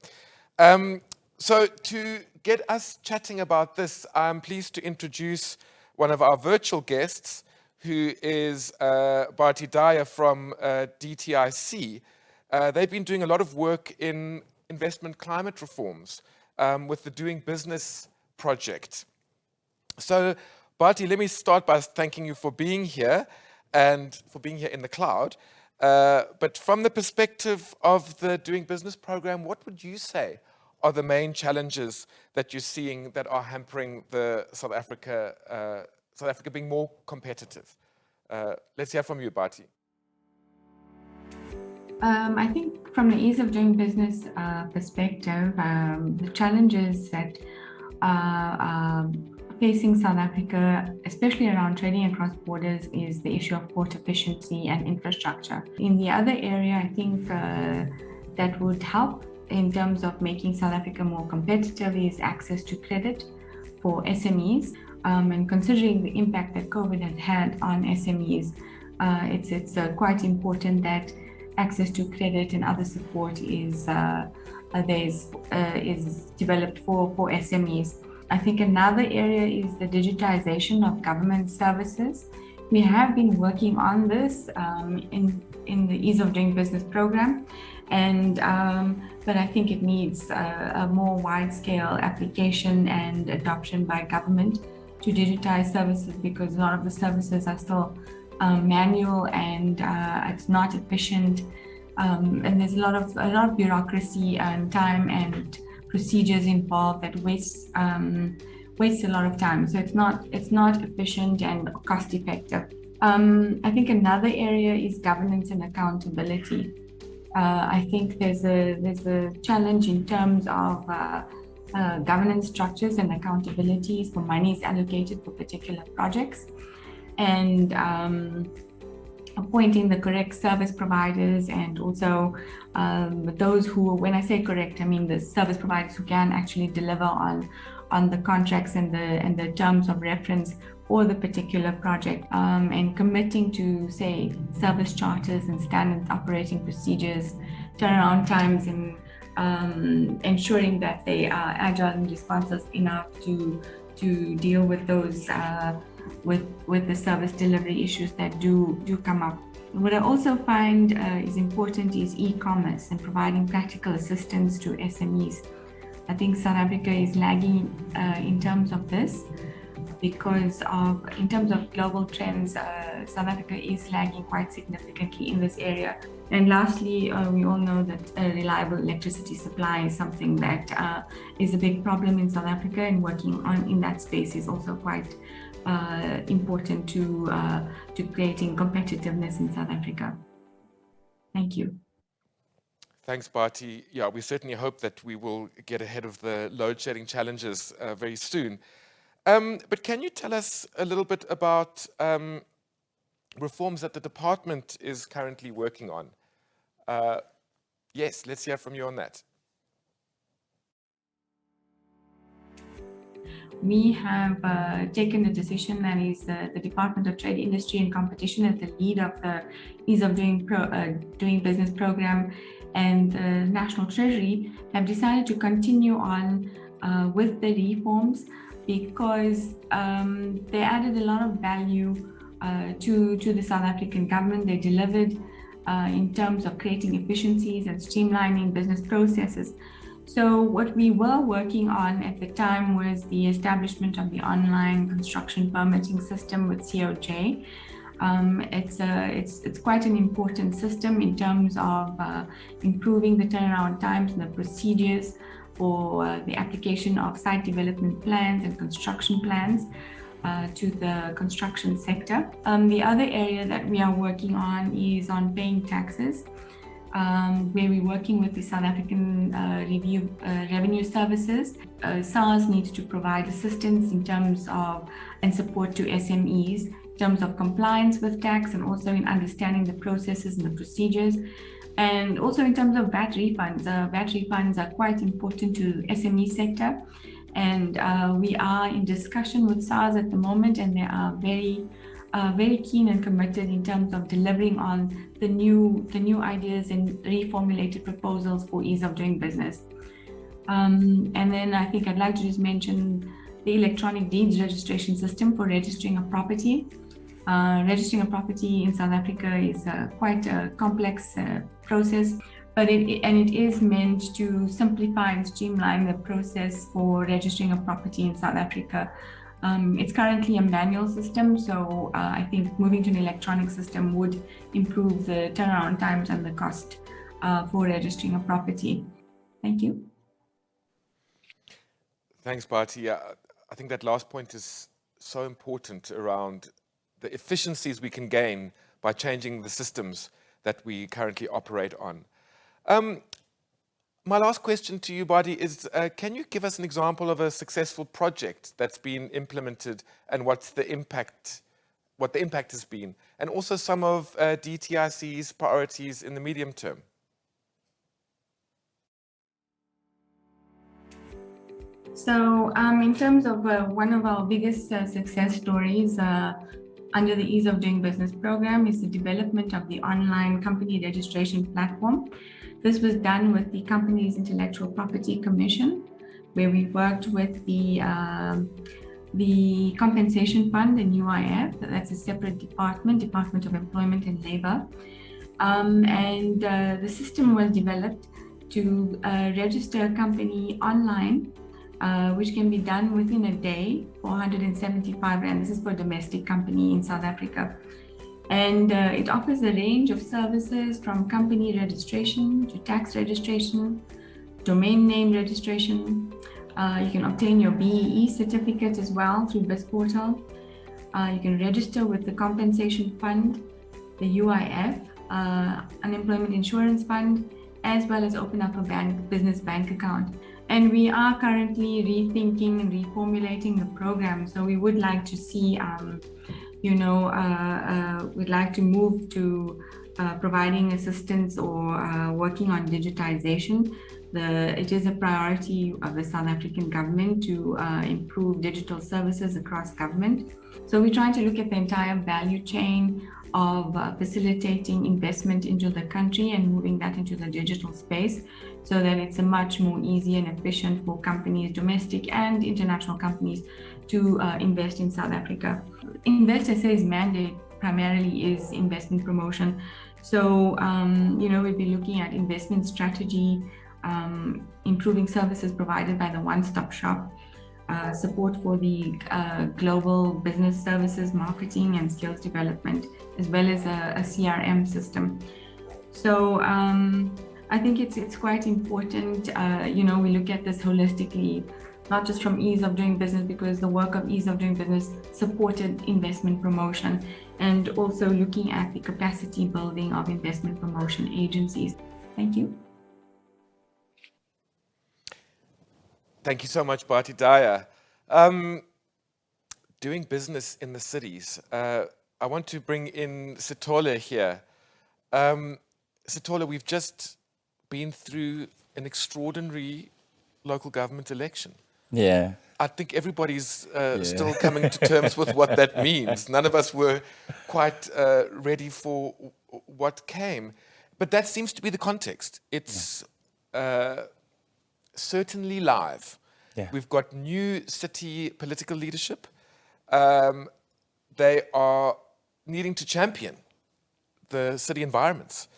So to get us chatting about this, I'm pleased to introduce one of our virtual guests, who is Bharti Daya from DTIC. They've been doing a lot of work in investment climate reforms with the Doing Business project. So, Bharti, let me start by thanking you for being here and for being here in the cloud. But from the perspective of the Doing Business program, what would you say are the main challenges that you're seeing that are hampering the South Africa being more competitive? Let's hear from you, Bharti. I think from the ease of doing business perspective, the challenges that are facing South Africa, especially around trading across borders, is the issue of port efficiency and infrastructure. In the other area, I think that would help in terms of making South Africa more competitive is access to credit for SMEs. And considering the impact that COVID has had on SMEs, it's quite important that access to credit and other support is developed for SMEs. I think another area is the digitization of government services. We have been working on this in the Ease of Doing Business program, and but I think it needs a more wide-scale application and adoption by government to digitize services, because a lot of the services are still manual and it's not efficient, and there's a lot of bureaucracy and time and procedures involved that wastes a lot of time. So it's not efficient and cost effective. I think another area is governance and accountability. I think there's a challenge in terms of governance structures and accountabilities for monies allocated for particular projects, and appointing the correct service providers, and also those who, when I say correct, I mean the service providers who can actually deliver on the contracts and the terms of reference for the particular project, and committing to, say, service charters and standard operating procedures, turnaround times, and ensuring that they are agile and responsive enough to deal with those with the service delivery issues that do come up. What I also find is important is e-commerce and providing practical assistance to SMEs. I think South Africa is lagging in terms of this, because in terms of global trends, South Africa is lagging quite significantly in this area. And lastly, we all know that reliable electricity supply is something that is a big problem in South Africa, and working in that space is also quite important to creating competitiveness in South Africa. Thank you. Thanks, Bharti. Yeah, we certainly hope that we will get ahead of the load shedding challenges very soon. But can you tell us a little bit about reforms that the department is currently working on? Yes, let's hear from you on that. We have taken a decision, that is the Department of Trade, Industry and Competition, as the lead of the Ease of Doing Business program, and the National Treasury have decided to continue on with the reforms, because they added a lot of value to the South African government. They delivered in terms of creating efficiencies and streamlining business processes. So what we were working on at the time was the establishment of the online construction permitting system with COJ. It's quite an important system in terms of improving the turnaround times and the procedures for the application of site development plans and construction plans to the construction sector. The other area that we are working on is on paying taxes, where we're working with the South African Revenue Services. SARS needs to provide assistance in terms of and support to SMEs in terms of compliance with tax, and also in understanding the processes and the procedures. And also in terms of VAT refunds are quite important to SME sector. And we are in discussion with SARS at the moment, and they are very keen and committed in terms of delivering on the new ideas and reformulated proposals for ease of doing business. And then I think I'd like to just mention the electronic deeds registration system for registering a property. Registering a property in South Africa is quite a complex process, but it is meant to simplify and streamline the process for registering a property in South Africa. It's currently a manual system, so I think moving to an electronic system would improve the turnaround times and the cost for registering a property. Thank you. Thanks, Bharti. I think that last point is so important around the efficiencies we can gain by changing the systems that we currently operate on. My last question to you, Bharti, is can you give us an example of a successful project that's been implemented and what the impact has been, and also some of DTIC's priorities in the medium term? So in terms of one of our biggest success stories under the Ease of Doing Business program is the development of the online company registration platform. This was done with the Companies Intellectual Property Commission, where we worked with the Compensation Fund and UIF, that's a separate Department of Employment and Labor. And the system was developed to register a company online, which can be done within a day for 175 Rand. This is for a domestic company in South Africa. And it offers a range of services from company registration to tax registration, domain name registration. You can obtain your BEE certificate as well through BizPortal. You can register with the Compensation Fund, the UIF, Unemployment Insurance Fund, as well as open up a business bank account. And we are currently rethinking and reformulating the program. So we would like to see, we'd like to move to providing assistance or working on digitization. It is a priority of the South African government to improve digital services across government. So we're trying to look at the entire value chain of facilitating investment into the country and moving that into the digital space so that it's a much more easy and efficient for companies, domestic and international companies, to invest in South Africa. Invest SA's mandate primarily is investment promotion. So, we'll be looking at investment strategy, improving services provided by the one-stop shop, support for the global business services, marketing and skills development, as well as a CRM system. So I think it's quite important, we look at this holistically, not just from ease of doing business, because the work of ease of doing business supported investment promotion, and also looking at the capacity building of investment promotion agencies. Thank you. Thank you so much, Bharti Daya. Doing business in the cities. I want to bring in Sithole here. Sithole, we've just been through an extraordinary local government election. Yeah. I think everybody's still coming to terms with what that means. None of us were quite ready for what came. But that seems to be the context. It's certainly live. Yeah. We've got new city political leadership. They are needing to champion the city environments.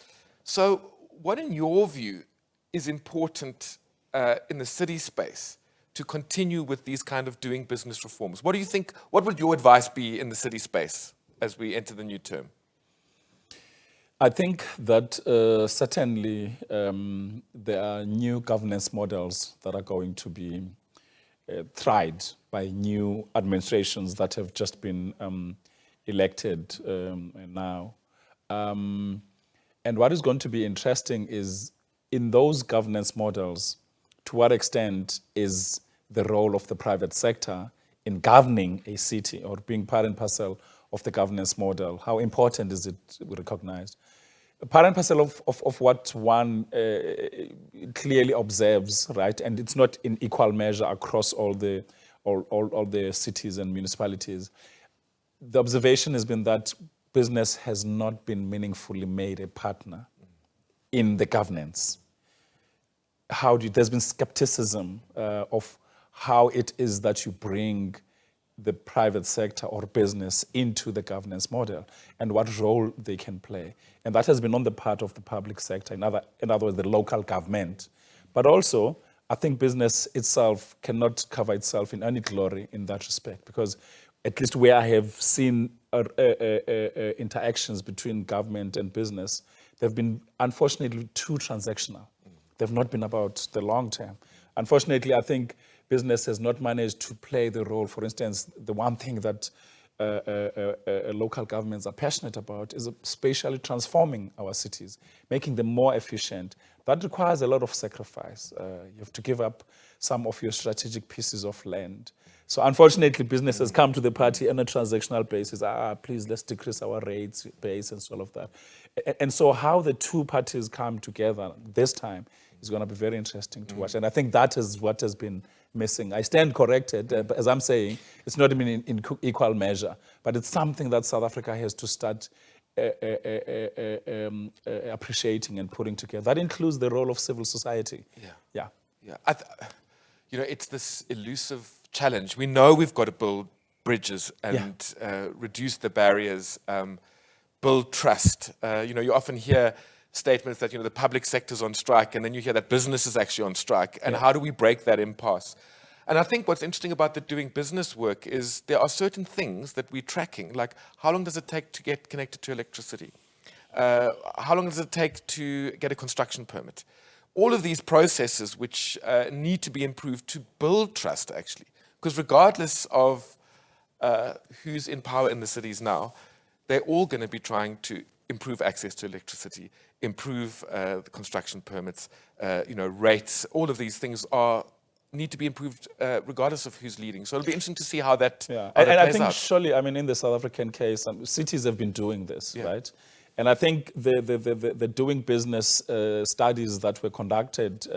So what, in your view, is important in the city space to continue with these kind of doing business reforms? What do you think, what would your advice be in the city space as we enter the new term? I think that certainly there are new governance models that are going to be tried by new administrations that have just been elected now. And what is going to be interesting is, in those governance models, to what extent is the role of the private sector in governing a city or being part and parcel of the governance model? How important is it recognized? part and parcel of what one clearly observes, right? And it's not in equal measure across all the cities and municipalities. The observation has been that business has not been meaningfully made a partner in the governance. There's been skepticism of how it is that you bring the private sector or business into the governance model and what role they can play. And that has been on the part of the public sector, in other words, the local government. But also, I think business itself cannot cover itself in any glory in that respect, because at least where I have seen interactions between government and business, they've been unfortunately too transactional. They've not been about the long term. Unfortunately, I think business has not managed to play the role. For instance, the one thing that local governments are passionate about is spatially transforming our cities, making them more efficient. That requires a lot of sacrifice. You have to give up some of your strategic pieces of land. So unfortunately, business has come to the party on a transactional basis. Please, let's decrease our rates base and all of that. And so how the two parties come together this time is going to be very interesting to watch. And I think that is what has been missing. I stand corrected, but as I'm saying, it's not even in equal measure, but it's something that South Africa has to start appreciating and putting together. That includes the role of civil society. Yeah. It's this elusive challenge. We know we've got to build bridges and reduce the barriers, build trust. You often hear statements that the public sector's on strike, and then you hear that business is actually on strike. And how do we break that impasse? And I think what's interesting about the doing business work is there are certain things that we're tracking, like how long does it take to get connected to electricity? How long does it take to get a construction permit? All of these processes which need to be improved to build trust, actually. Because regardless of who's in power in the cities now, they're all going to be trying to improve access to electricity, improve the construction permits, rates. All of these things need to be improved regardless of who's leading. So it'll be interesting to see how that and plays I think out. surely, in the South African case, cities have been doing this, right? And I think the doing business studies that were conducted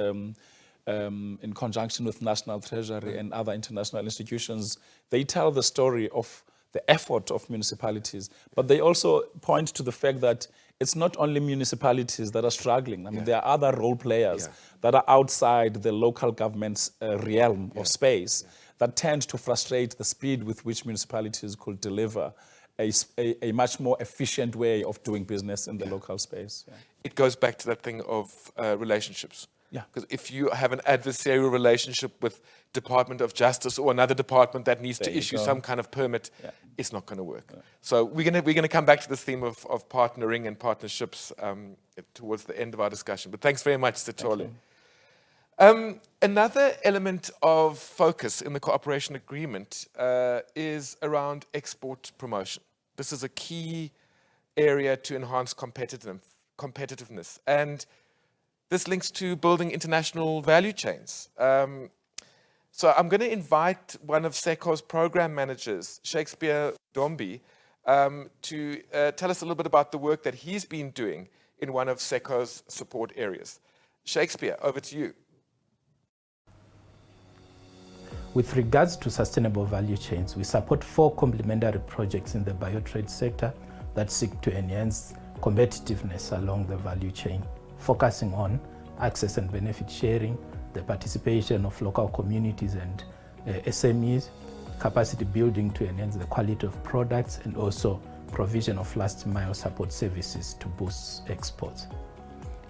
in conjunction with National Treasury and other international institutions, they tell the story of the effort of municipalities, but they also point to the fact that it's not only municipalities that are struggling. There are other role players that are outside the local government's realm or space that tend to frustrate the speed with which municipalities could deliver a much more efficient way of doing business in the local space. It goes back to that thing of relationships. Yeah. Because if you have an adversarial relationship with Department of Justice or another department that needs to issue some kind of permit, it's not going to work. So we're going to come back to this theme of partnering and partnerships towards the end of our discussion. But thanks very much, Sithole. Another element of focus in the cooperation agreement is around export promotion. This is a key area to enhance competitiveness. And this links to building international value chains. So I'm going to invite one of SECO's program managers, Shakespeare Dombi, to tell us a little bit about the work that he's been doing in one of SECO's support areas. Shakespeare, over to you. With regards to sustainable value chains, we support 4 complementary projects in the biotrade sector that seek to enhance competitiveness along the value chain, focusing on access and benefit sharing, the participation of local communities and SMEs, capacity building to enhance the quality of products, and also provision of last-mile support services to boost exports.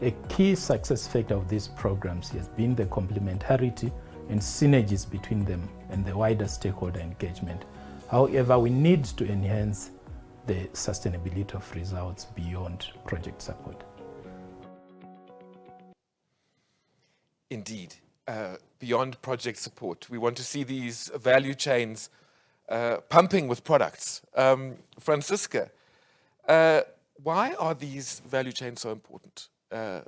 A key success factor of these programs has been the complementarity and synergies between them and the wider stakeholder engagement. However, we need to enhance the sustainability of results beyond project support. Indeed, beyond project support. We want to see these value chains pumping with products. Francisca, why are these value chains so important? I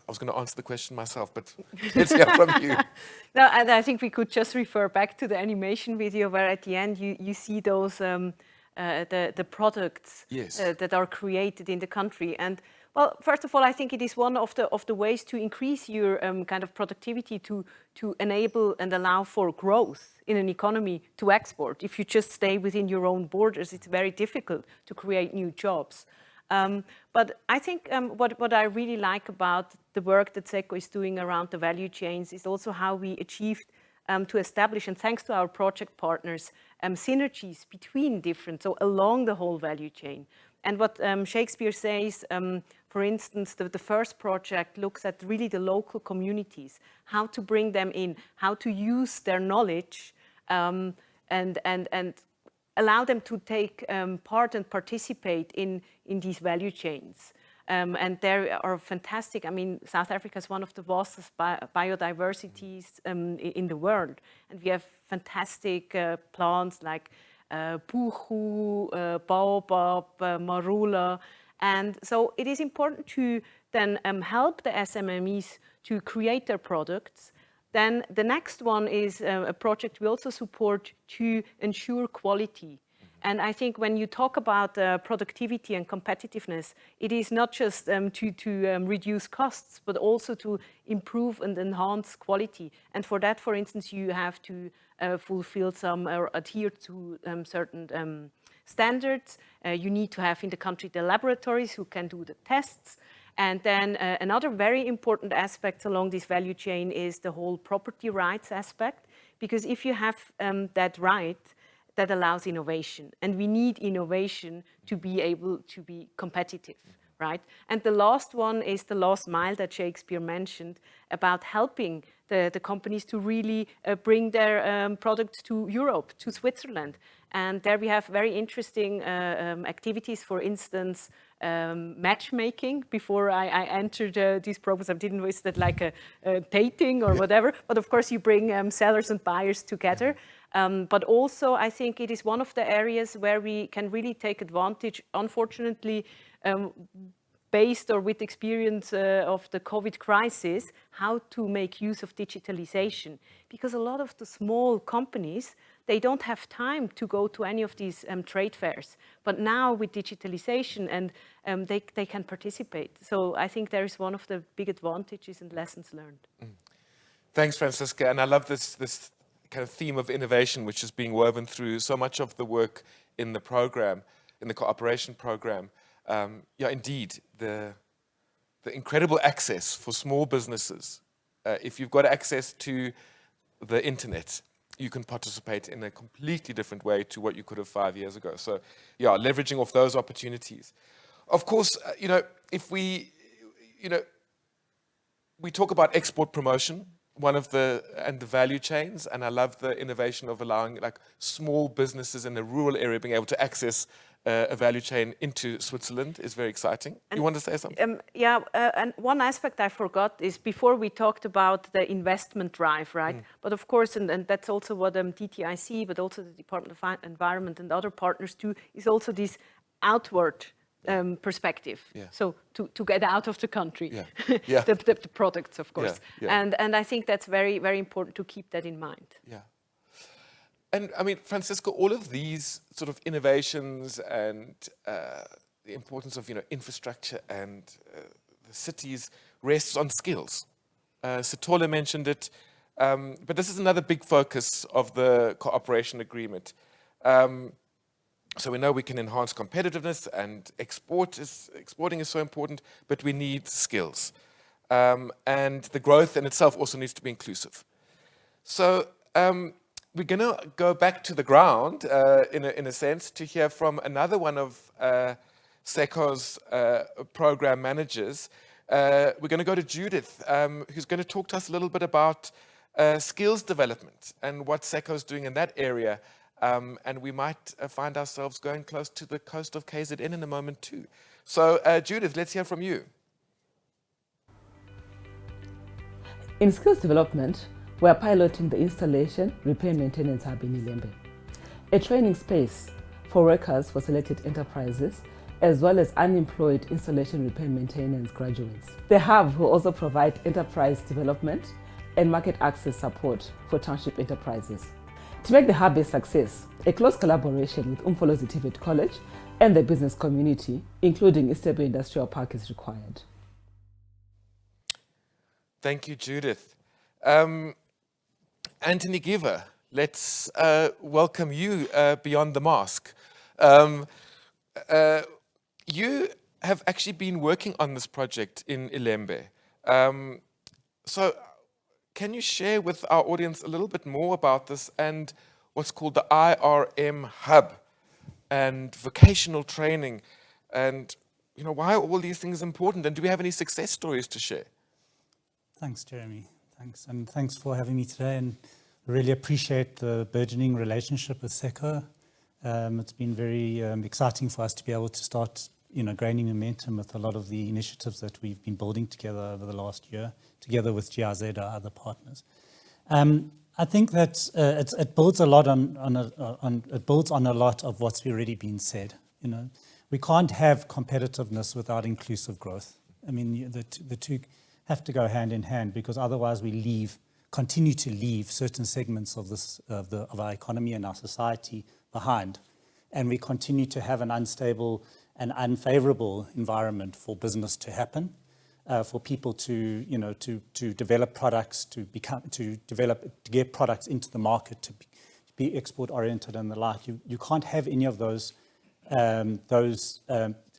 was going to answer the question myself, but let's hear from you. No, and I think we could just refer back to the animation video where at the end you see those the products Yes. that are created in the country. And well, first of all, I think it is one of the ways to increase your kind of productivity to enable and allow for growth in an economy to export. If you just stay within your own borders, it's very difficult to create new jobs. But I think what I really like about the work that SECO is doing around the value chains is also how we achieved to establish, and thanks to our project partners, synergies between different, so along the whole value chain. And what Shakespeare says, for instance, the first project looks at really the local communities, how to bring them in, how to use their knowledge and allow them to take part and participate in these value chains. And there are fantastic, I mean, South Africa is one of the vastest biodiversities in the world. And we have fantastic plants like puchu, baobab, marula. And so it is important to then help the SMMEs to create their products. Then the next one is a project we also support to ensure quality. And I think when you talk about productivity and competitiveness, it is not just to reduce costs, but also to improve and enhance quality. And for that, for instance, you have to fulfill some or adhere to certain standards. You need to have in the country the laboratories who can do the tests. And then another very important aspect along this value chain is the whole property rights aspect. Because if you have that right, that allows innovation. And we need innovation to be able to be competitive, right? And the last one is the last mile that Shakespeare mentioned about helping the companies to really bring their products to Europe, to Switzerland. And there we have very interesting activities, for instance, matchmaking. Before I entered these programs, I didn't know that like a dating or whatever, but of course you bring sellers and buyers together. But also I think it is one of the areas where we can really take advantage, unfortunately, based or with experience of the COVID crisis, how to make use of digitalization. Because a lot of the small companies, they don't have time to go to any of these trade fairs. But now with digitalization, and they can participate. So I think there is one of the big advantages and lessons learned. Thanks, Francisca. And I love this kind of theme of innovation, which is being woven through so much of the work in the program, in the cooperation program. Yeah, indeed, the incredible access for small businesses. If you've got access to the internet, you can participate in a completely different way to what you could have 5 years ago. So, yeah, leveraging off those opportunities. Of course, if we talk about export promotion, and the value chains, and I love the innovation of allowing like small businesses in the rural area being able to access a value chain into Switzerland is very exciting. You want to say something? Yeah, and one aspect I forgot is before we talked about the investment drive, right? But of course, and that's also what DTIC, but also the Department of Environment and other partners do, is also this outward perspective. Yeah. So to get out of the country, the products, of course. Yeah. And I think that's very, very important to keep that in mind. Yeah. And I mean, Francisco, all of these sort of innovations and the importance of infrastructure and the cities rests on skills. Sithole mentioned it, but this is another big focus of the cooperation agreement. So we know we can enhance competitiveness, and exporting is so important, but we need skills. And the growth in itself also needs to be inclusive. So we're going to go back to the ground, in a sense, to hear from another one of SECO's program managers. We're going to go to Judith, who's going to talk to us a little bit about skills development and what SECO is doing in that area. And we might find ourselves going close to the coast of KZN in a moment too. So Judith, let's hear from you. In skills development, we are piloting the installation, repair and maintenance hub in Ilembe, a training space for workers for selected enterprises, as well as unemployed installation, repair and maintenance graduates. The hub will also provide enterprise development and market access support for township enterprises. To make the hub a success, a close collaboration with Umfolozi TVET College and the business community, including Isebe Industrial Park, is required. Thank you, Judith. Anthony Giver, let's welcome you beyond the mask. You have actually been working on this project in Ilembe. So can you share with our audience a little bit more about this and what's called the IRM Hub and vocational training, and why are all these things important, and do we have any success stories to share? Thanks, Jeremy. Thanks, and thanks for having me today, and really appreciate the burgeoning relationship with SECO. It's been very exciting for us to be able to start gaining momentum with a lot of the initiatives that we've been building together over the last year, together with GIZ, our other partners. I think that it builds a lot it builds on a lot of what's already been said. We can't have competitiveness without inclusive growth. I mean, the two have to go hand in hand, because otherwise we continue to leave certain segments of our economy and our society behind, and we continue to have an unstable and unfavorable environment for business to happen, for people to develop products, to get products into the market, to be export oriented and the like. You can't have any of those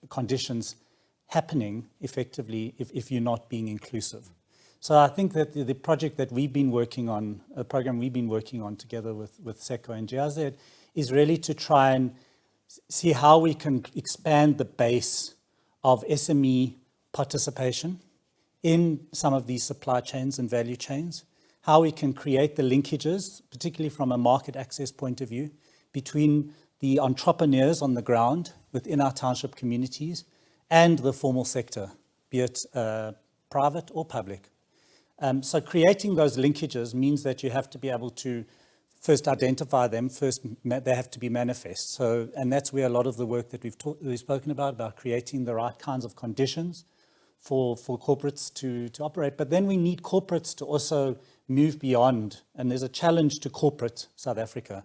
conditions happening effectively if you're not being inclusive. So I think that the project that we've been working on, a program we've been working on together with SECO and GIZ, is really to try and see how we can expand the base of SME participation in some of these supply chains and value chains, how we can create the linkages, particularly from a market access point of view, between the entrepreneurs on the ground within our township communities and the formal sector, be it private or public. So creating those linkages means that you have to be able to first identify them, they have to be manifest. So, and that's where a lot of the work that we've spoken about creating the right kinds of conditions for corporates to operate. But then we need corporates to also move beyond, and there's a challenge to corporate South Africa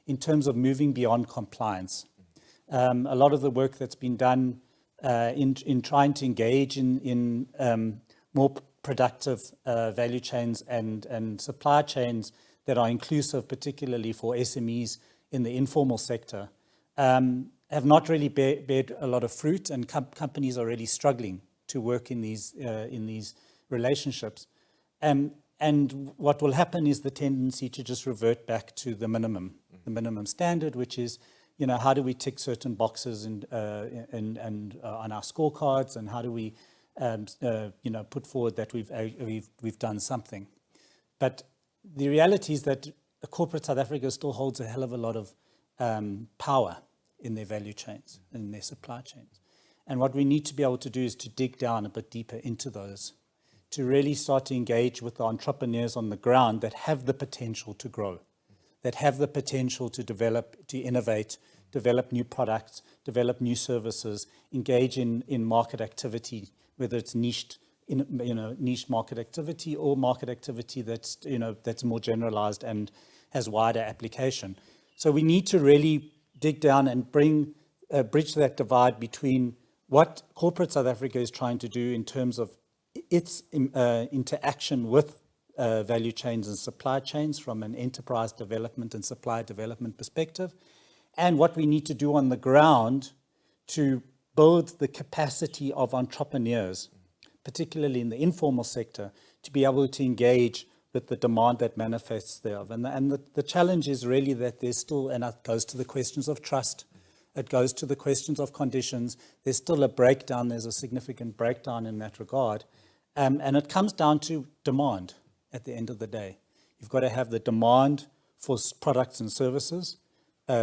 in terms of moving beyond compliance. A lot of the work that's been done in trying to engage in more productive value chains and supply chains that are inclusive, particularly for SMEs in the informal sector, have not really bared a lot of fruit, and companies are really struggling to work in these relationships. And what will happen is the tendency to just revert back to the minimum standard, which is, how do we tick certain boxes and on our scorecards, and how do we, put forward that we've done something. But the reality is that corporate South Africa still holds a hell of a lot of power in their value chains and in their supply chains. And what we need to be able to do is to dig down a bit deeper into those, to really start to engage with the entrepreneurs on the ground that have the potential to grow, that have the potential to develop, to innovate, develop new products, develop new services, engage in market activity, whether it's niche market activity or market activity that's more generalized and has wider application. So we need to really dig down and bridge that divide between what corporate South Africa is trying to do in terms of its interaction with value chains and supply chains from an enterprise development and supply development perspective, and what we need to do on the ground to build the capacity of entrepreneurs, particularly in the informal sector, to be able to engage with the demand that manifests thereof. And the challenge is really that there's still, and it goes to the questions of trust, it goes to the questions of conditions, there's still a breakdown, there's a significant breakdown in that regard. And it comes down to demand at the end of the day. You've got to have the demand for products and services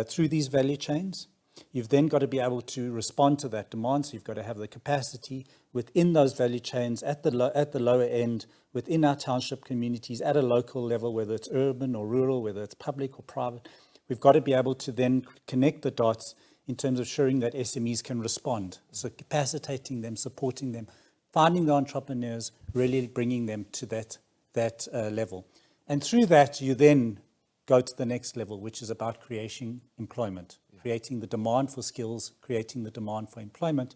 through these value chains. You've then got to be able to respond to that demand. So you've got to have the capacity within those value chains at the lower end, within our township communities, at a local level, whether it's urban or rural, whether it's public or private. We've got to be able to then connect the dots in terms of ensuring that SMEs can respond. So capacitating them, supporting them, finding the entrepreneurs, really bringing them to that level. And through that, you then go to the next level, which is about creating employment, creating the demand for skills, creating the demand for employment.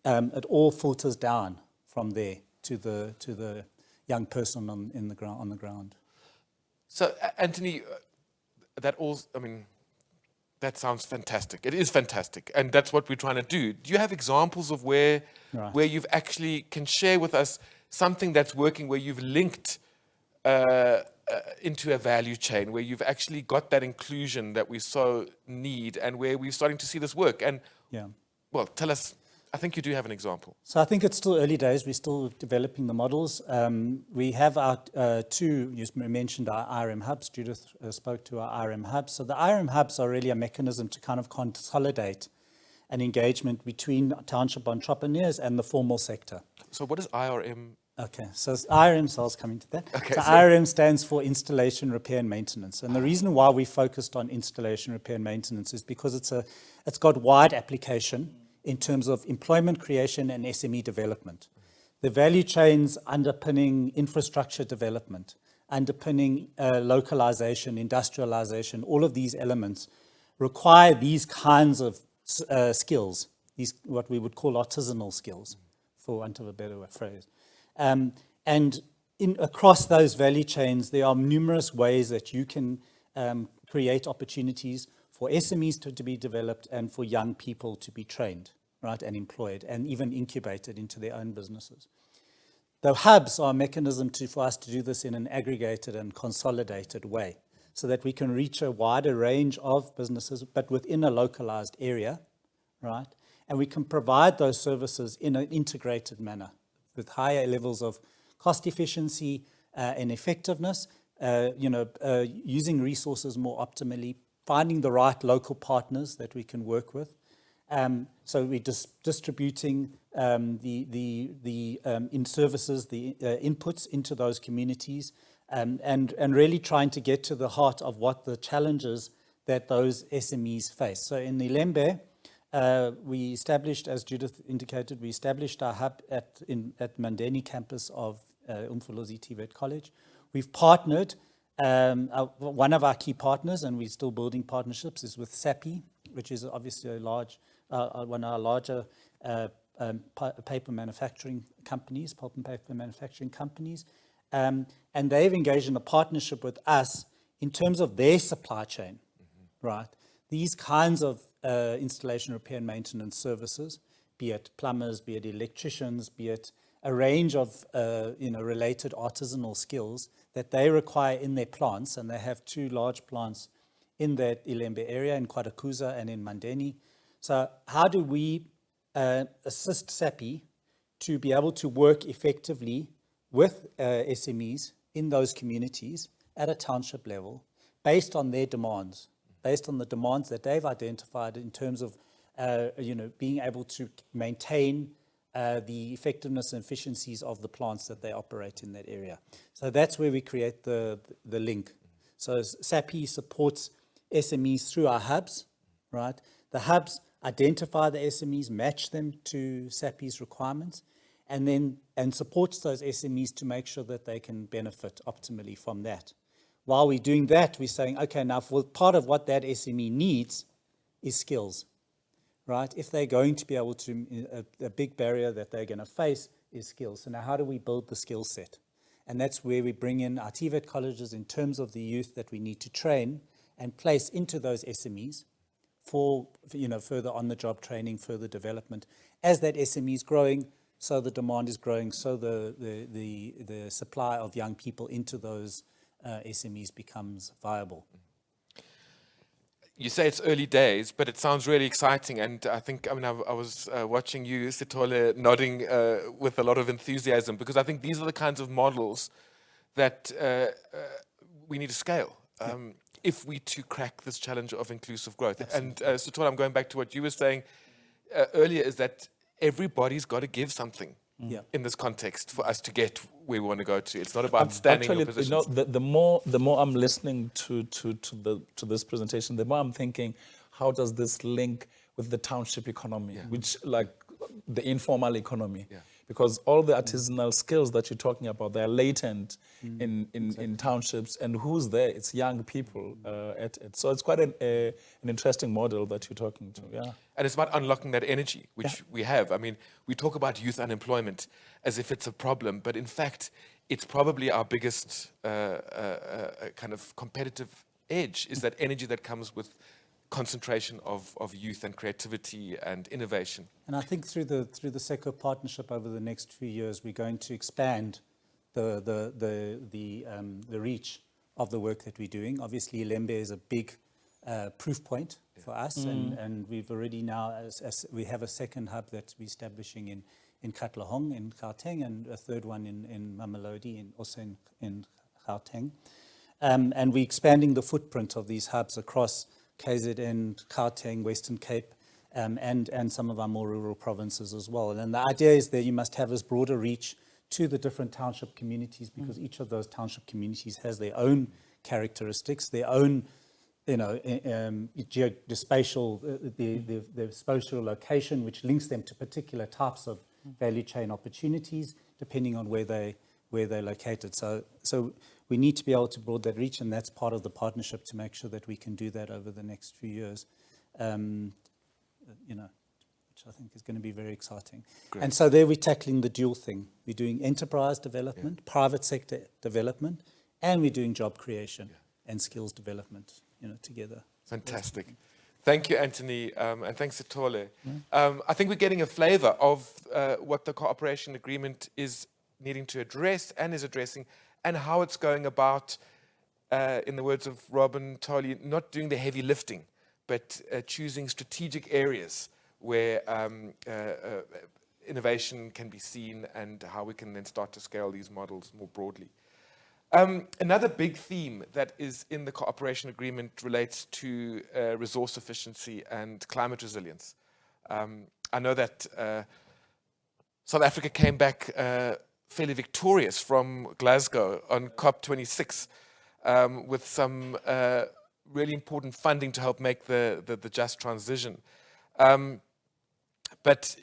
It all filters down from there to the young person on the ground. So, Anthony, that sounds fantastic. It is fantastic, and that's what we're trying to do. Do you have examples of where you've actually can share with us something that's working, where you've linked into a value chain, where you've actually got that inclusion that we so need, and where we're starting to see this work? And well, tell us. I think you do have an example. So I think it's still early days. We're still developing the models. We have our two, you mentioned our IRM hubs. Judith spoke to our IRM hubs. So the IRM hubs are really a mechanism to kind of consolidate an engagement between township entrepreneurs and the formal sector. So what is IRM? Okay, so IRM, so I was coming to that. Okay, so IRM stands for Installation, Repair and Maintenance. And the reason why we focused on installation, repair and maintenance is because it's got wide application in terms of employment creation and SME development. The value chains underpinning infrastructure development, underpinning localization, industrialization, all of these elements require these kinds of skills, these what we would call artisanal skills, for want of a better phrase. And across those value chains, there are numerous ways that you can create opportunities for SMEs to be developed and for young people to be trained, right, and employed and even incubated into their own businesses. The hubs are a mechanism for us to do this in an aggregated and consolidated way so that we can reach a wider range of businesses, but within a localized area, right? And we can provide those services in an integrated manner with higher levels of cost efficiency and effectiveness, using resources more optimally, finding the right local partners that we can work with. So we're distributing in services, the inputs into those communities, and really trying to get to the heart of what the challenges that those SMEs face. So in Ilembe, we established, as Judith indicated, we established our hub at Mandeni campus of Umfolozi TVET College. We've partnered. One of our key partners, and we're still building partnerships, is with SAPI, which is obviously a large, one of our larger paper manufacturing companies, pulp and paper manufacturing companies. And they've engaged in a partnership with us in terms of their supply chain, right? These kinds of installation, repair and maintenance services, be it plumbers, be it electricians, be it a range of related artisanal skills that they require in their plants, and they have two large plants in that Ilembe area, in Kwadakuza and in Mandeni. So how do we assist SAPI to be able to work effectively with SMEs in those communities at a township level based on their demands, based on the demands that they've identified in terms of being able to maintain the effectiveness and efficiencies of the plants that they operate in that area. So that's where we create the link. So SAPI supports SMEs through our hubs, right? The hubs identify the SMEs, match them to SAPI's requirements, and supports those SMEs to make sure that they can benefit optimally from that. While we're doing that, we're saying, okay, now for part of what that SME needs is skills, right? If they're going to be able to, a big barrier that they're going to face is skills. So now how do we build the skill set? And that's where we bring in our TVET colleges in terms of the youth that we need to train and place into those SMEs for further on-the-job training, further development. As that SME is growing, so the demand is growing, so the supply of young people into those SMEs becomes viable. You say it's early days, but it sounds really exciting. And I think, I was watching you, Sithole, nodding with a lot of enthusiasm, because I think these are the kinds of models that we need to scale if we to crack this challenge of inclusive growth. Absolutely. And Sithole, I'm going back to what you were saying earlier, is that everybody's got to give something in this context for us to get where we want to go to. It's not about standing in positions. The more I'm listening to this presentation, the more I'm thinking, how does this link with the township economy, which like the informal economy? because all the artisanal skills that you're talking about, they're latent in townships, and who's there? It's young people at it. So it's quite an interesting model that you're talking to, yeah. And it's about unlocking that energy, which we have. I mean, we talk about youth unemployment as if it's a problem, but in fact, it's probably our biggest kind of competitive edge, is that energy that comes with concentration of youth and creativity and innovation. And I think through the SECO partnership over the next few years, we're going to expand the reach of the work that we're doing. Obviously, Lembe is a big proof point for us, and we've already now, as we have a second hub that we're establishing in Katlehong in Gauteng, and a third one in Mamelodi, also in Gauteng. And we're expanding the footprint of these hubs across KZN, Gauteng, Western Cape, and some of our more rural provinces as well. And the idea is that you must have this broader reach to the different township communities, because each of those township communities has their own characteristics, their own, the spatial location, which links them to particular types of value chain opportunities, depending on where they're located. So we need to be able to broaden that reach, and that's part of the partnership to make sure that we can do that over the next few years, which I think is going to be very exciting. Great. And so there we're tackling the dual thing. We're doing enterprise development, private sector development, and we're doing job creation and skills development, together. Fantastic. Thank you, Anthony, and thanks, Sithole. I think we're getting a flavor of what the cooperation agreement is needing to address and is addressing, and how it's going about, in the words of Robin Tolly, not doing the heavy lifting, but choosing strategic areas where innovation can be seen, and how we can then start to scale these models more broadly. Another big theme that is in the cooperation agreement relates to resource efficiency and climate resilience. I know that South Africa came back fairly victorious from Glasgow on COP26 with some really important funding to help make the just transition. But,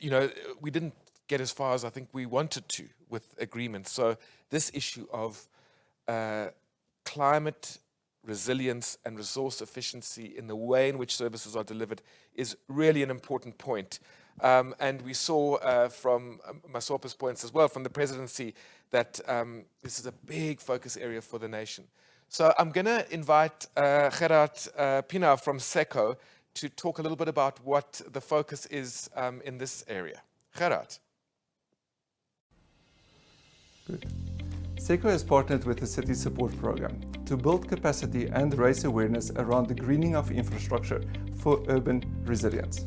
we didn't get as far as I think we wanted to with agreements. So this issue of climate resilience and resource efficiency in the way in which services are delivered is really an important point. And we saw from Masopa's points as well, from the presidency, that this is a big focus area for the nation. So I'm going to invite Gerard Pienaar from SECO to talk a little bit about what the focus is in this area. Gerard. Good. SECO has partnered with the City Support Program to build capacity and raise awareness around the greening of infrastructure for urban resilience.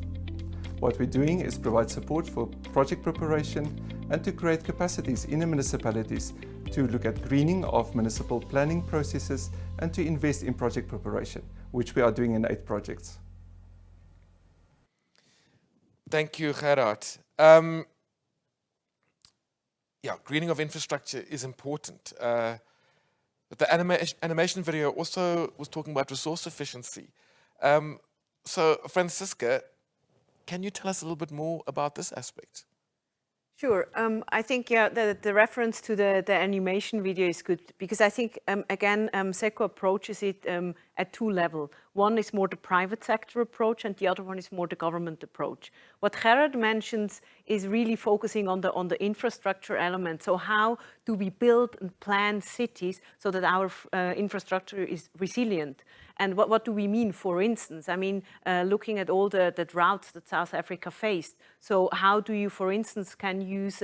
What we're doing is provide support for project preparation and to create capacities in the municipalities to look at greening of municipal planning processes and to invest in project preparation, which we are doing in 8 projects. Thank you, Gerard. Greening of infrastructure is important. But the animation video also was talking about resource efficiency. So, Francisca, can you tell us a little bit more about this aspect? Sure. I think the reference to the animation video is good, because I think again SECO approaches it at 2 levels. One is more the private sector approach, and the other one is more the government approach. What Gerard mentions is really focusing on the infrastructure element. So how do we build and plan cities so that our infrastructure is resilient? And what do we mean? For instance, I mean, looking at all the droughts that South Africa faced. So how do you, for instance, can use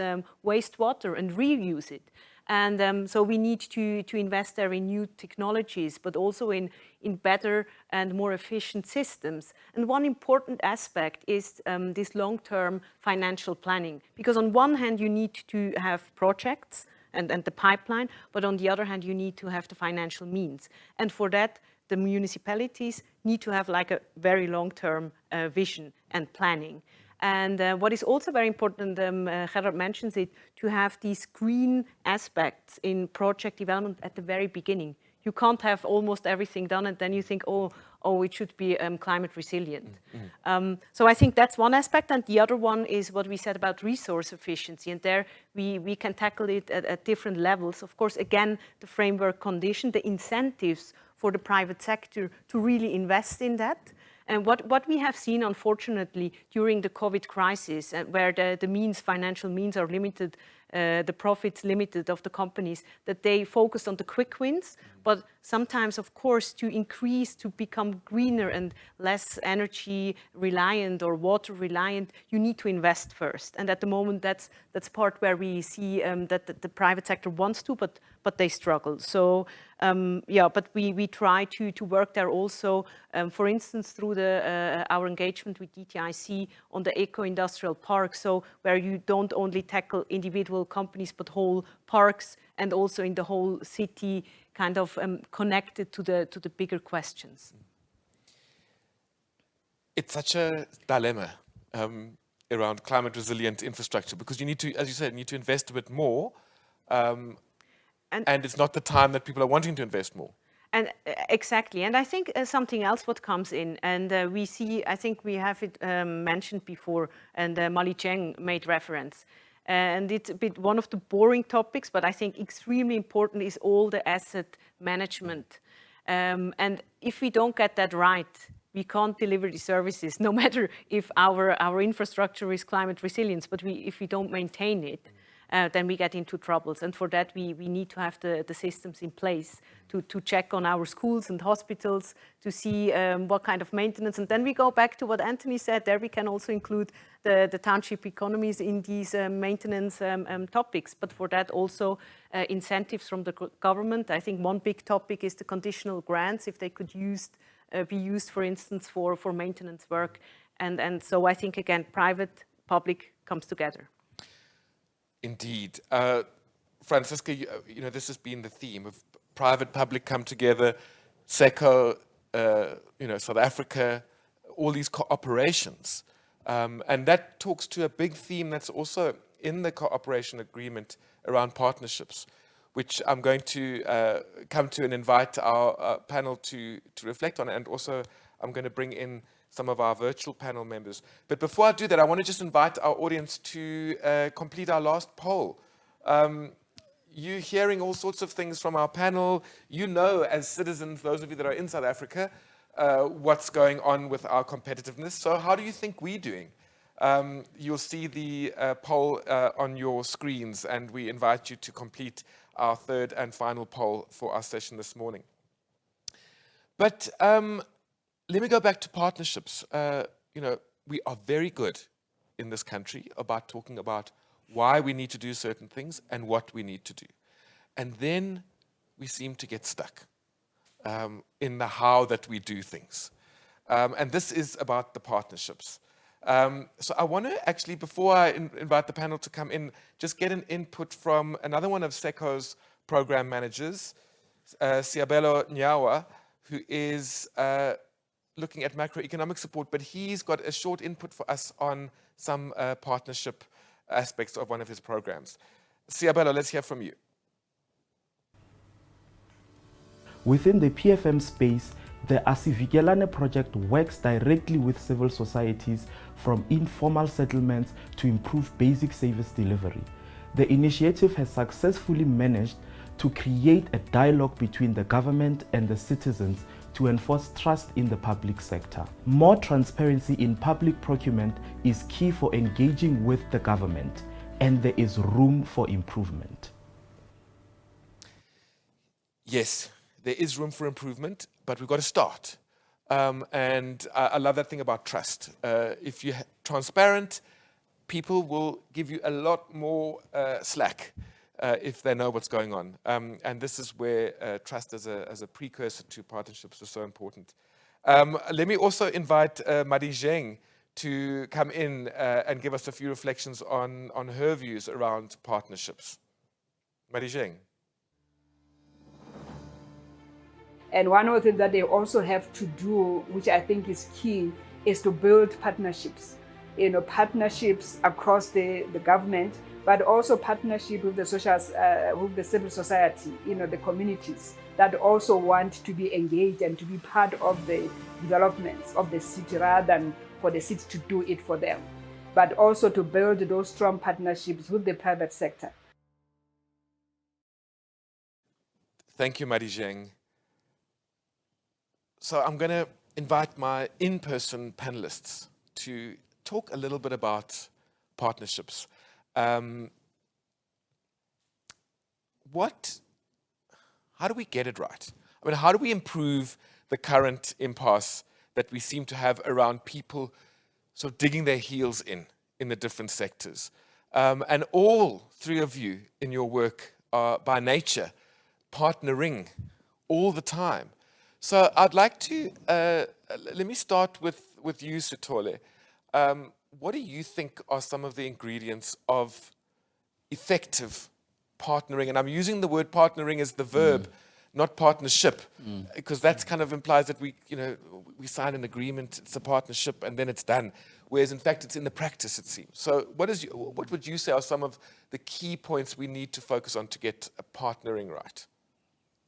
wastewater and reuse it? And so we need to invest there in new technologies, but also in better and more efficient systems. And one important aspect is this long-term financial planning. Because on one hand, you need to have projects and the pipeline, but on the other hand, you need to have the financial means. And for that, the municipalities need to have like a very long-term vision and planning. And what is also very important, Gerard mentions it, to have these green aspects in project development at the very beginning. You can't have almost everything done and then you think, oh, oh, it should be climate resilient. So I think that's one aspect, and the other one is what we said about resource efficiency, and there we can tackle it at different levels. Of course, again, the framework condition, the incentives for the private sector to really invest in that. And what we have seen, unfortunately, during the COVID crisis, where the financial means are limited, the profits limited of the companies, that they focused on the quick wins. But sometimes, of course, to become greener and less energy reliant or water reliant, you need to invest first. And at the moment, that's part where we see that the private sector wants to, but they struggle. So but we try to work there also, for instance, through our engagement with DTIC on the eco-industrial park, so where you don't only tackle individual companies, but whole parks, and also in the whole city, kind of connected to the bigger questions. It's such a dilemma around climate resilient infrastructure, because you need to, as you said, need to invest a bit more, and it's not the time that people are wanting to invest more. And exactly, and I think something else what comes in, and we see, I think we have it mentioned before, and Mali Cheng made reference. And it's a bit one of the boring topics, but I think extremely important is all the asset management. And if we don't get that right, we can't deliver the services, no matter if our infrastructure is climate resilient, but if we don't maintain it, then we get into troubles. And for that, we need to have the systems in place to check on our schools and hospitals, to see what kind of maintenance. And then we go back to what Anthony said, there we can also include the township economies in these maintenance topics. But for that also incentives from the government. I think one big topic is the conditional grants, if they could be used, for instance, for maintenance work. And so I think, again, private, public comes together. Indeed. Francisca, you know, this has been the theme of private, public come together, SECO, South Africa, all these cooperations. And that talks to a big theme that's also in the cooperation agreement around partnerships, which I'm going to come to and invite our panel to reflect on. And also, I'm going to bring in some of our virtual panel members. But before I do that, I want to just invite our audience to complete our last poll. You're hearing all sorts of things from our panel. You know, as citizens, those of you that are in South Africa, what's going on with our competitiveness. So how do you think we're doing? You'll see the poll on your screens, and we invite you to complete our third and final poll for our session this morning. But let me go back to partnerships. We are very good in this country about talking about why we need to do certain things and what we need to do. And then we seem to get stuck in the how that we do things. And this is about the partnerships. So I want to actually, before I invite the panel to come in, just get an input from another one of SECO's program managers, Siabelo Nyawa, who is looking at macroeconomic support, but he's got a short input for us on some partnership aspects of one of his programs. Siabelo, let's hear from you. Within the PFM space, the Asivikelane project works directly with civil societies from informal settlements to improve basic service delivery. The initiative has successfully managed to create a dialogue between the government and the citizens to enforce trust in the public sector. More transparency in public procurement is key for engaging with the government, and there is room for improvement. Yes, there is room for improvement, but we've got to start. And I love that thing about trust. If you're transparent, people will give you a lot more slack if they know what's going on. And this is where trust as a precursor to partnerships is so important. Let me also invite Madi Zheng to come in and give us a few reflections on her views around partnerships. Madi Zheng. And one of the things that they also have to do, which I think is key, is to build partnerships. Partnerships across the government, but also partnership with the with the civil society, the communities that also want to be engaged and to be part of the developments of the city rather than for the city to do it for them, but also to build those strong partnerships with the private sector. Thank you, Marijeng. So I'm going to invite my in-person panelists to talk a little bit about partnerships. How do we get it right? I mean, how do we improve the current impasse that we seem to have around people sort of digging their heels in the different sectors? And all three of you in your work are by nature partnering all the time. So I'd like to, let me start with you, Sithole. What do you think are some of the ingredients of effective partnering? And I'm using the word partnering as the verb, not partnership, because that kind of implies that we sign an agreement, it's a partnership, and then it's done. Whereas in fact, it's in the practice, it seems. So what would you say are some of the key points we need to focus on to get a partnering right?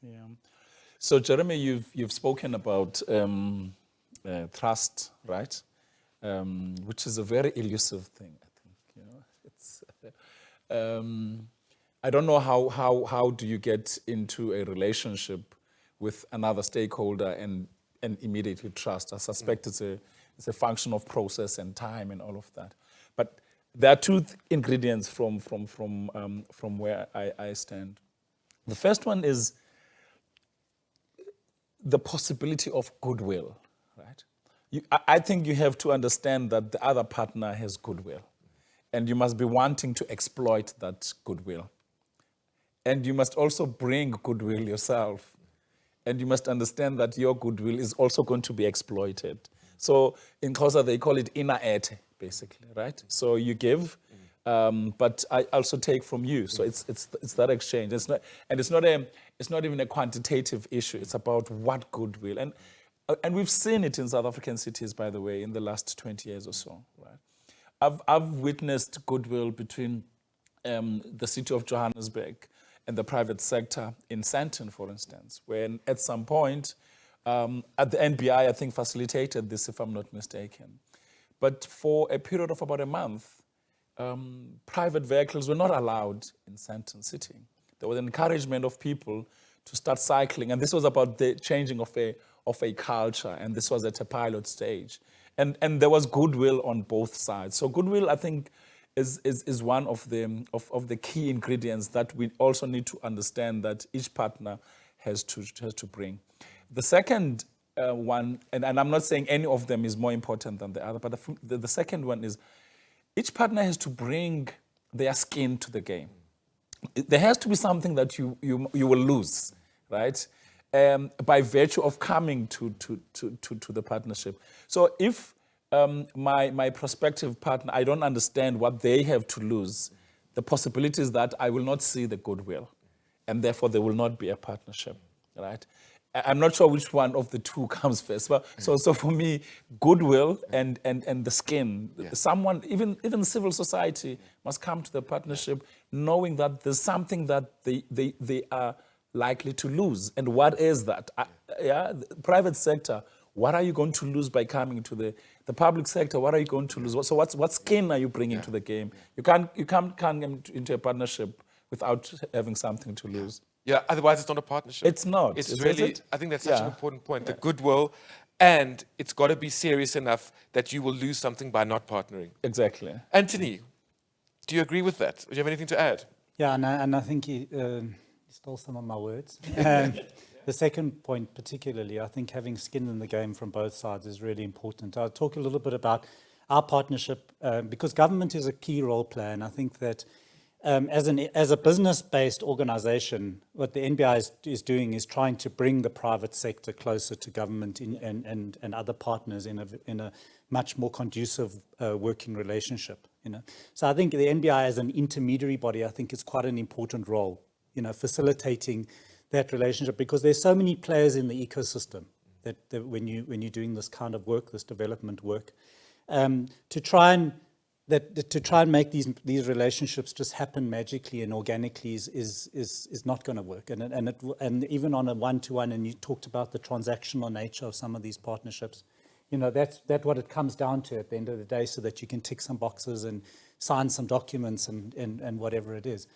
Yeah. So Jeremy, you've spoken about trust, right? Which is a very elusive thing, I think. It's I don't know how do you get into a relationship with another stakeholder and immediately trust. I suspect it's a function of process and time and all of that. But there are two ingredients from where I stand. The first one is the possibility of goodwill, right? I think you have to understand that the other partner has goodwill, and you must be wanting to exploit that goodwill. And you must also bring goodwill yourself, and you must understand that your goodwill is also going to be exploited. So in Xhosa, they call it ina ete, basically, right? So you give, but I also take from you. So it's that exchange. It's not even a quantitative issue. It's about what goodwill. And we've seen it in South African cities, by the way, in the last 20 years or so, right? I've witnessed goodwill between the city of Johannesburg and the private sector in Sandton, for instance, when at some point, at the NBI, I think facilitated this, if I'm not mistaken. But for a period of about a month, private vehicles were not allowed in Sandton City. There was an encouragement of people to start cycling, and this was about the changing of a culture, and this was at a pilot stage. And there was goodwill on both sides. So goodwill, I think, is one of the key ingredients that we also need to understand that each partner has to bring. The second one, and I'm not saying any of them is more important than the other, but the second one is each partner has to bring their skin to the game. There has to be something that you will lose, right? By virtue of coming to the partnership. So if my prospective partner, I don't understand what they have to lose, the possibility is that I will not see the goodwill, and therefore there will not be a partnership, right? I'm not sure which one of the two comes first. But so for me, goodwill and the skin. Someone, even civil society, must come to the partnership knowing that there's something that they are likely to lose. And what is that? The private sector, what are you going to lose by coming to the public sector? What are you going to lose? So what skin are you bringing to the game? You can't come into a partnership without having something to lose. Yeah, otherwise it's not a partnership. It's not. It's really, I think that's such an important point, the goodwill, and it's got to be serious enough that you will lose something by not partnering. Exactly. Anthony, do you agree with that? Do you have anything to add? Yeah, and I think you stole some of my words. The second point particularly, I think having skin in the game from both sides is really important. I'll talk a little bit about our partnership, because government is a key role player, and I think that as a business-based organization, what the NBI is doing is trying to bring the private sector closer to government and other partners in a much more conducive working relationship. So I think the NBI as an intermediary body, I think is quite an important role, facilitating that relationship, because there's so many players in the ecosystem that when you're doing this kind of work, this development work, to try and that to try and make these relationships just happen magically and organically is not going to work. And even on a one-to-one, and you talked about the transactional nature of some of these partnerships, that's what it comes down to at the end of the day, so that you can tick some boxes and sign some documents and whatever it is.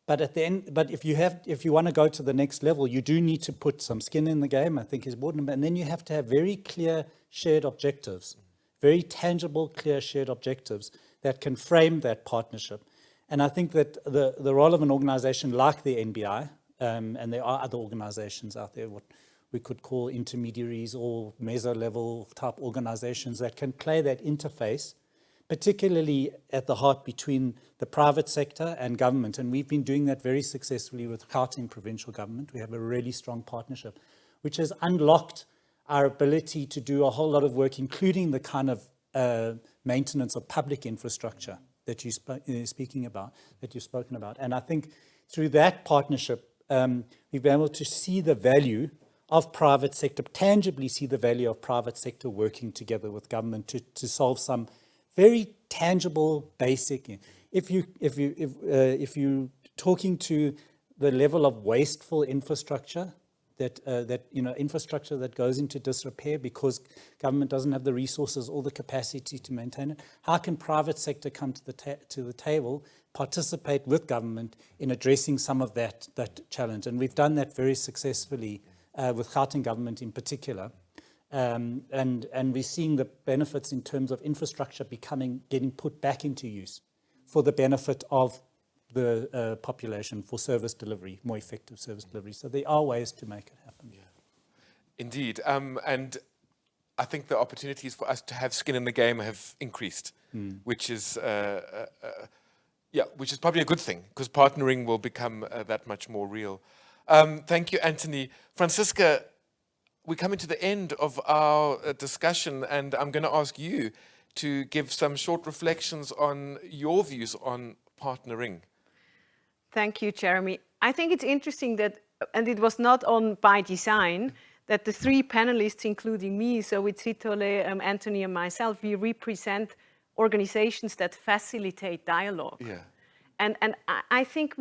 But at the end, if you want to go to the next level, you do need to put some skin in the game, I think is important. And then you have to have very clear shared objectives, very tangible, clear shared objectives that can frame that partnership. And I think that the role of an organization like the NBI, and there are other organizations out there, what we could call intermediaries or meso-level type organizations that can play that interface, particularly at the heart between the private sector and government. And we've been doing that very successfully with Gauteng provincial government. We have a really strong partnership, which has unlocked our ability to do a whole lot of work, including the kind of maintenance of public infrastructure that you've spoken about. And I think through that partnership, we've been able to see the value of private sector, tangibly see the value of private sector working together with government to solve some very tangible, basic. If you talking to the level of wasteful infrastructure infrastructure that goes into disrepair because government doesn't have the resources or the capacity to maintain it, how can private sector come to the table, participate with government in addressing some of that challenge? And we've done that very successfully with Gauteng government in particular. And we're seeing the benefits in terms of infrastructure getting put back into use for the benefit of the population, for service delivery, more effective service delivery. So there are ways to make it happen. Yeah. Indeed. And I think the opportunities for us to have skin in the game have increased, which is probably a good thing, because partnering will become that much more real. Thank you, Anthony. Francisca, we're coming to the end of our discussion, and I'm going to ask you to give some short reflections on your views on partnering. Thank you, Jeremy. I think it's interesting that, and it was not on by design, that the three panelists, including me, so with Sithole, Anthony and myself, we represent organizations that facilitate dialogue. Yeah. And I think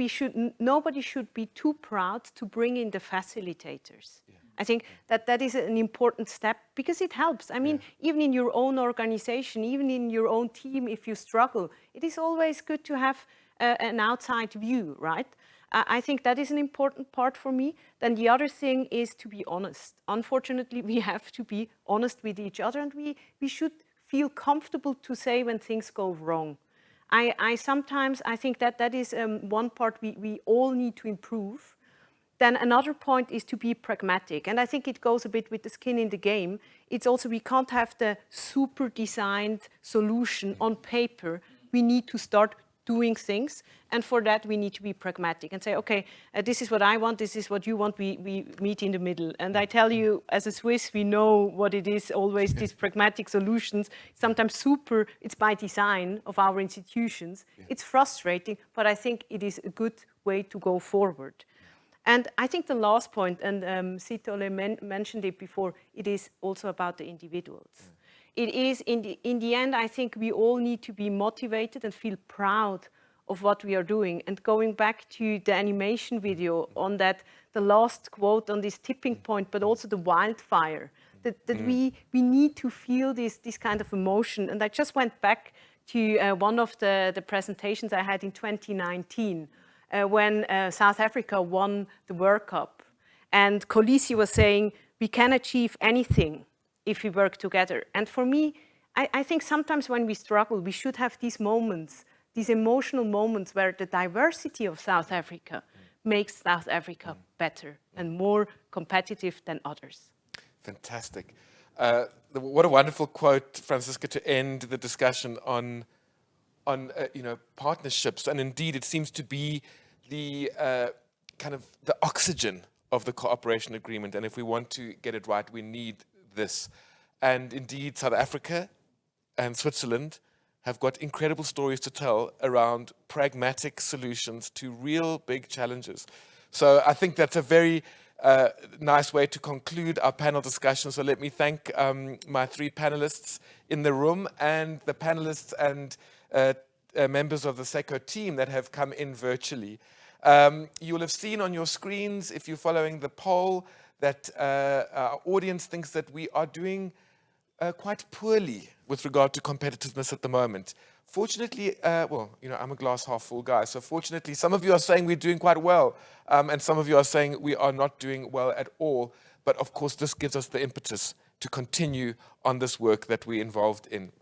nobody should be too proud to bring in the facilitators. Yeah. I think that is an important step, because it helps. I mean, even in your own organization, even in your own team, if you struggle, it is always good to have an outside view, right? I think that is an important part for me. Then the other thing is to be honest. Unfortunately, we have to be honest with each other, and we should feel comfortable to say when things go wrong. I sometimes think that is one part we all need to improve. Then another point is to be pragmatic. And I think it goes a bit with the skin in the game. It's also, we can't have the super designed solution on paper. We need to start doing things. And for that, we need to be pragmatic and say, okay, this is what I want, this is what you want, we meet in the middle. And I tell you, as a Swiss, we know what it is, always these pragmatic solutions, sometimes super, it's by design of our institutions. Yeah. It's frustrating, but I think it is a good way to go forward. And I think the last point, and Sithole mentioned it before, it is also about the individuals. Yeah. It is, in the end, I think we all need to be motivated and feel proud of what we are doing. And going back to the animation video on that, the last quote on this tipping point, but also the wildfire, that we need to feel this kind of emotion. And I just went back to one of the presentations I had in 2019, when South Africa won the World Cup. And Kolisi was saying, we can achieve anything if we work together. And for me, I think sometimes when we struggle, we should have these moments, these emotional moments where the diversity of South Africa makes South Africa better and more competitive than others. Fantastic. What a wonderful quote, Francisca, to end the discussion on partnerships. And indeed, it seems to be the kind of the oxygen of the cooperation agreement. And if we want to get it right, we need this. And indeed, South Africa and Switzerland have got incredible stories to tell around pragmatic solutions to real big challenges. So I think that's a very nice way to conclude our panel discussion. So let me thank my three panelists in the room, and the panelists and members of the SECO team that have come in virtually. You will have seen on your screens, if you're following the poll, that our audience thinks that we are doing quite poorly with regard to competitiveness at the moment. Fortunately, well, you know, I'm a glass half full guy, so fortunately some of you are saying we're doing quite well, and some of you are saying we are not doing well at all. But of course, this gives us the impetus to continue on this work that we're involved in.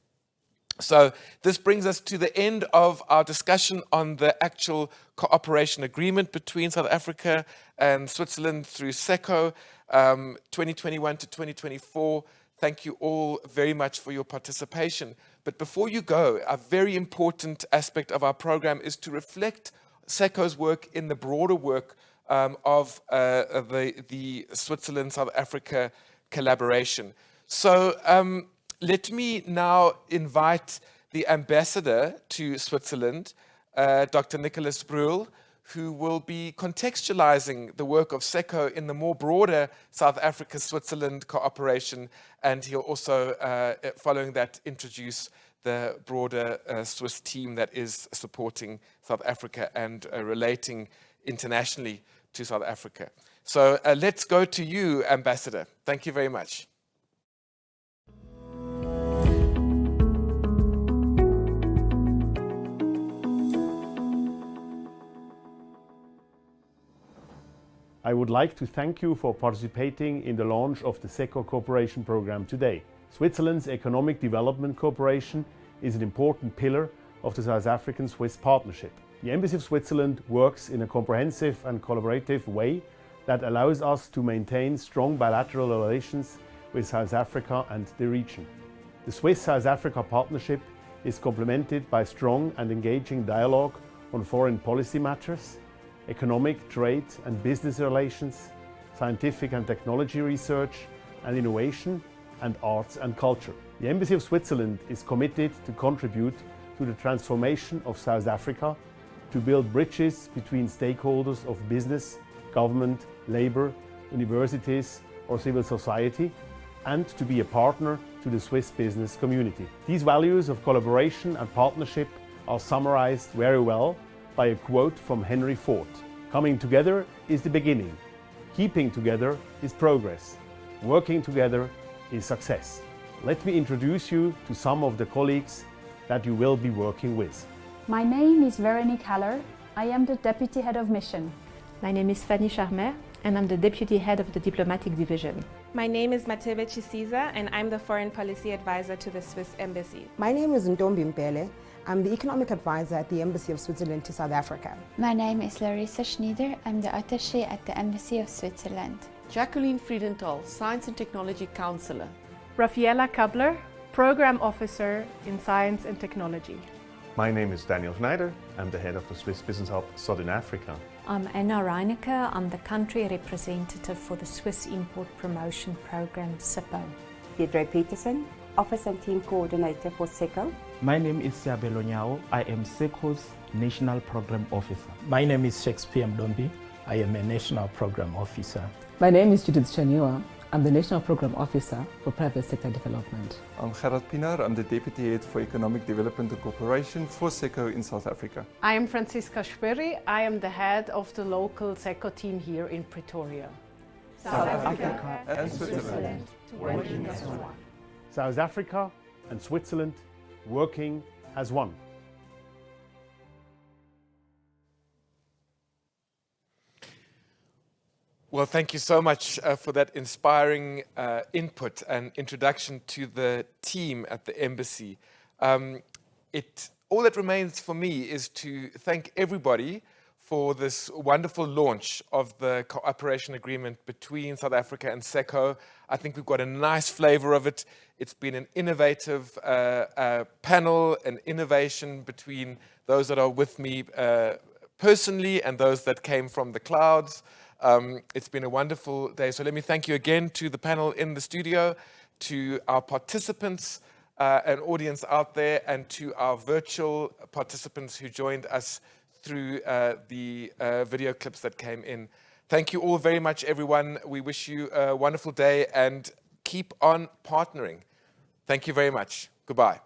So this brings us to the end of our discussion on the actual cooperation agreement between South Africa and Switzerland through SECO, 2021 to 2024. Thank you all very much for your participation. But before you go, a very important aspect of our program is to reflect SECO's work in the broader work of the Switzerland-South Africa collaboration. So let me now invite the ambassador to Switzerland, Dr. Nicholas Bruhl, who will be contextualizing the work of SECO in the more broader South Africa-Switzerland cooperation, and he'll also, following that, introduce the broader Swiss team that is supporting South Africa and relating internationally to South Africa. So let's go to you, Ambassador. Thank you very much. I would like to thank you for participating in the launch of the SECO cooperation program today. Switzerland's economic development cooperation is an important pillar of the South African-Swiss partnership. The Embassy of Switzerland works in a comprehensive and collaborative way that allows us to maintain strong bilateral relations with South Africa and the region. The Swiss-South Africa partnership is complemented by strong and engaging dialogue on foreign policy matters, economic, trade and business relations, scientific and technology research and innovation, and arts and culture. The Embassy of Switzerland is committed to contribute to the transformation of South Africa, to build bridges between stakeholders of business, government, labor, universities or civil society, and to be a partner to the Swiss business community. These values of collaboration and partnership are summarized very well by a quote from Henry Ford. Coming together is the beginning. Keeping together is progress. Working together is success. Let me introduce you to some of the colleagues that you will be working with. My name is Veronique Haller. I am the Deputy Head of Mission. My name is Fanny Charmer and I'm the Deputy Head of the Diplomatic Division. My name is Matebe Chisiza and I'm the Foreign Policy Advisor to the Swiss Embassy. My name is Ntombi Mpele. I'm the Economic Advisor at the Embassy of Switzerland to South Africa. My name is Larissa Schneider. I'm the Attaché at the Embassy of Switzerland. Jacqueline Friedenthal, Science and Technology Counselor. Raffaella Kabler, Program Officer in Science and Technology. My name is Daniel Schneider. I'm the head of the Swiss Business Hub Southern Africa. I'm Anna Reinecke. I'm the country representative for the Swiss Import Promotion Program, SEPO. Deirdre Peterson, Office and Team Coordinator for SECO. My name is Siabelo Nyao. I am SECO's National Program Officer. My name is Shakespeare Mdombi. I am a National Program Officer. My name is Judith Chaniwa. I'm the National Program Officer for Private Sector Development. I'm Gerard Pinar. I'm the Deputy Head for Economic Development and Cooperation for SECO in South Africa. I am Franziska Sperry. I am the head of the local SECO team here in Pretoria. South Africa and Switzerland working as one. South Africa and Switzerland working as one. Well, thank you so much for that inspiring input and introduction to the team at the embassy. All that remains for me is to thank everybody for this wonderful launch of the cooperation agreement between South Africa and SECO. I think we've got a nice flavor of it. It's been an innovative panel, an innovation between those that are with me personally and those that came from the clouds. It's been a wonderful day. So let me thank you again to the panel in the studio, to our participants and audience out there, and to our virtual participants who joined us through the video clips that came in. Thank you all very much, everyone. We wish you a wonderful day and keep on partnering. Thank you very much. Goodbye.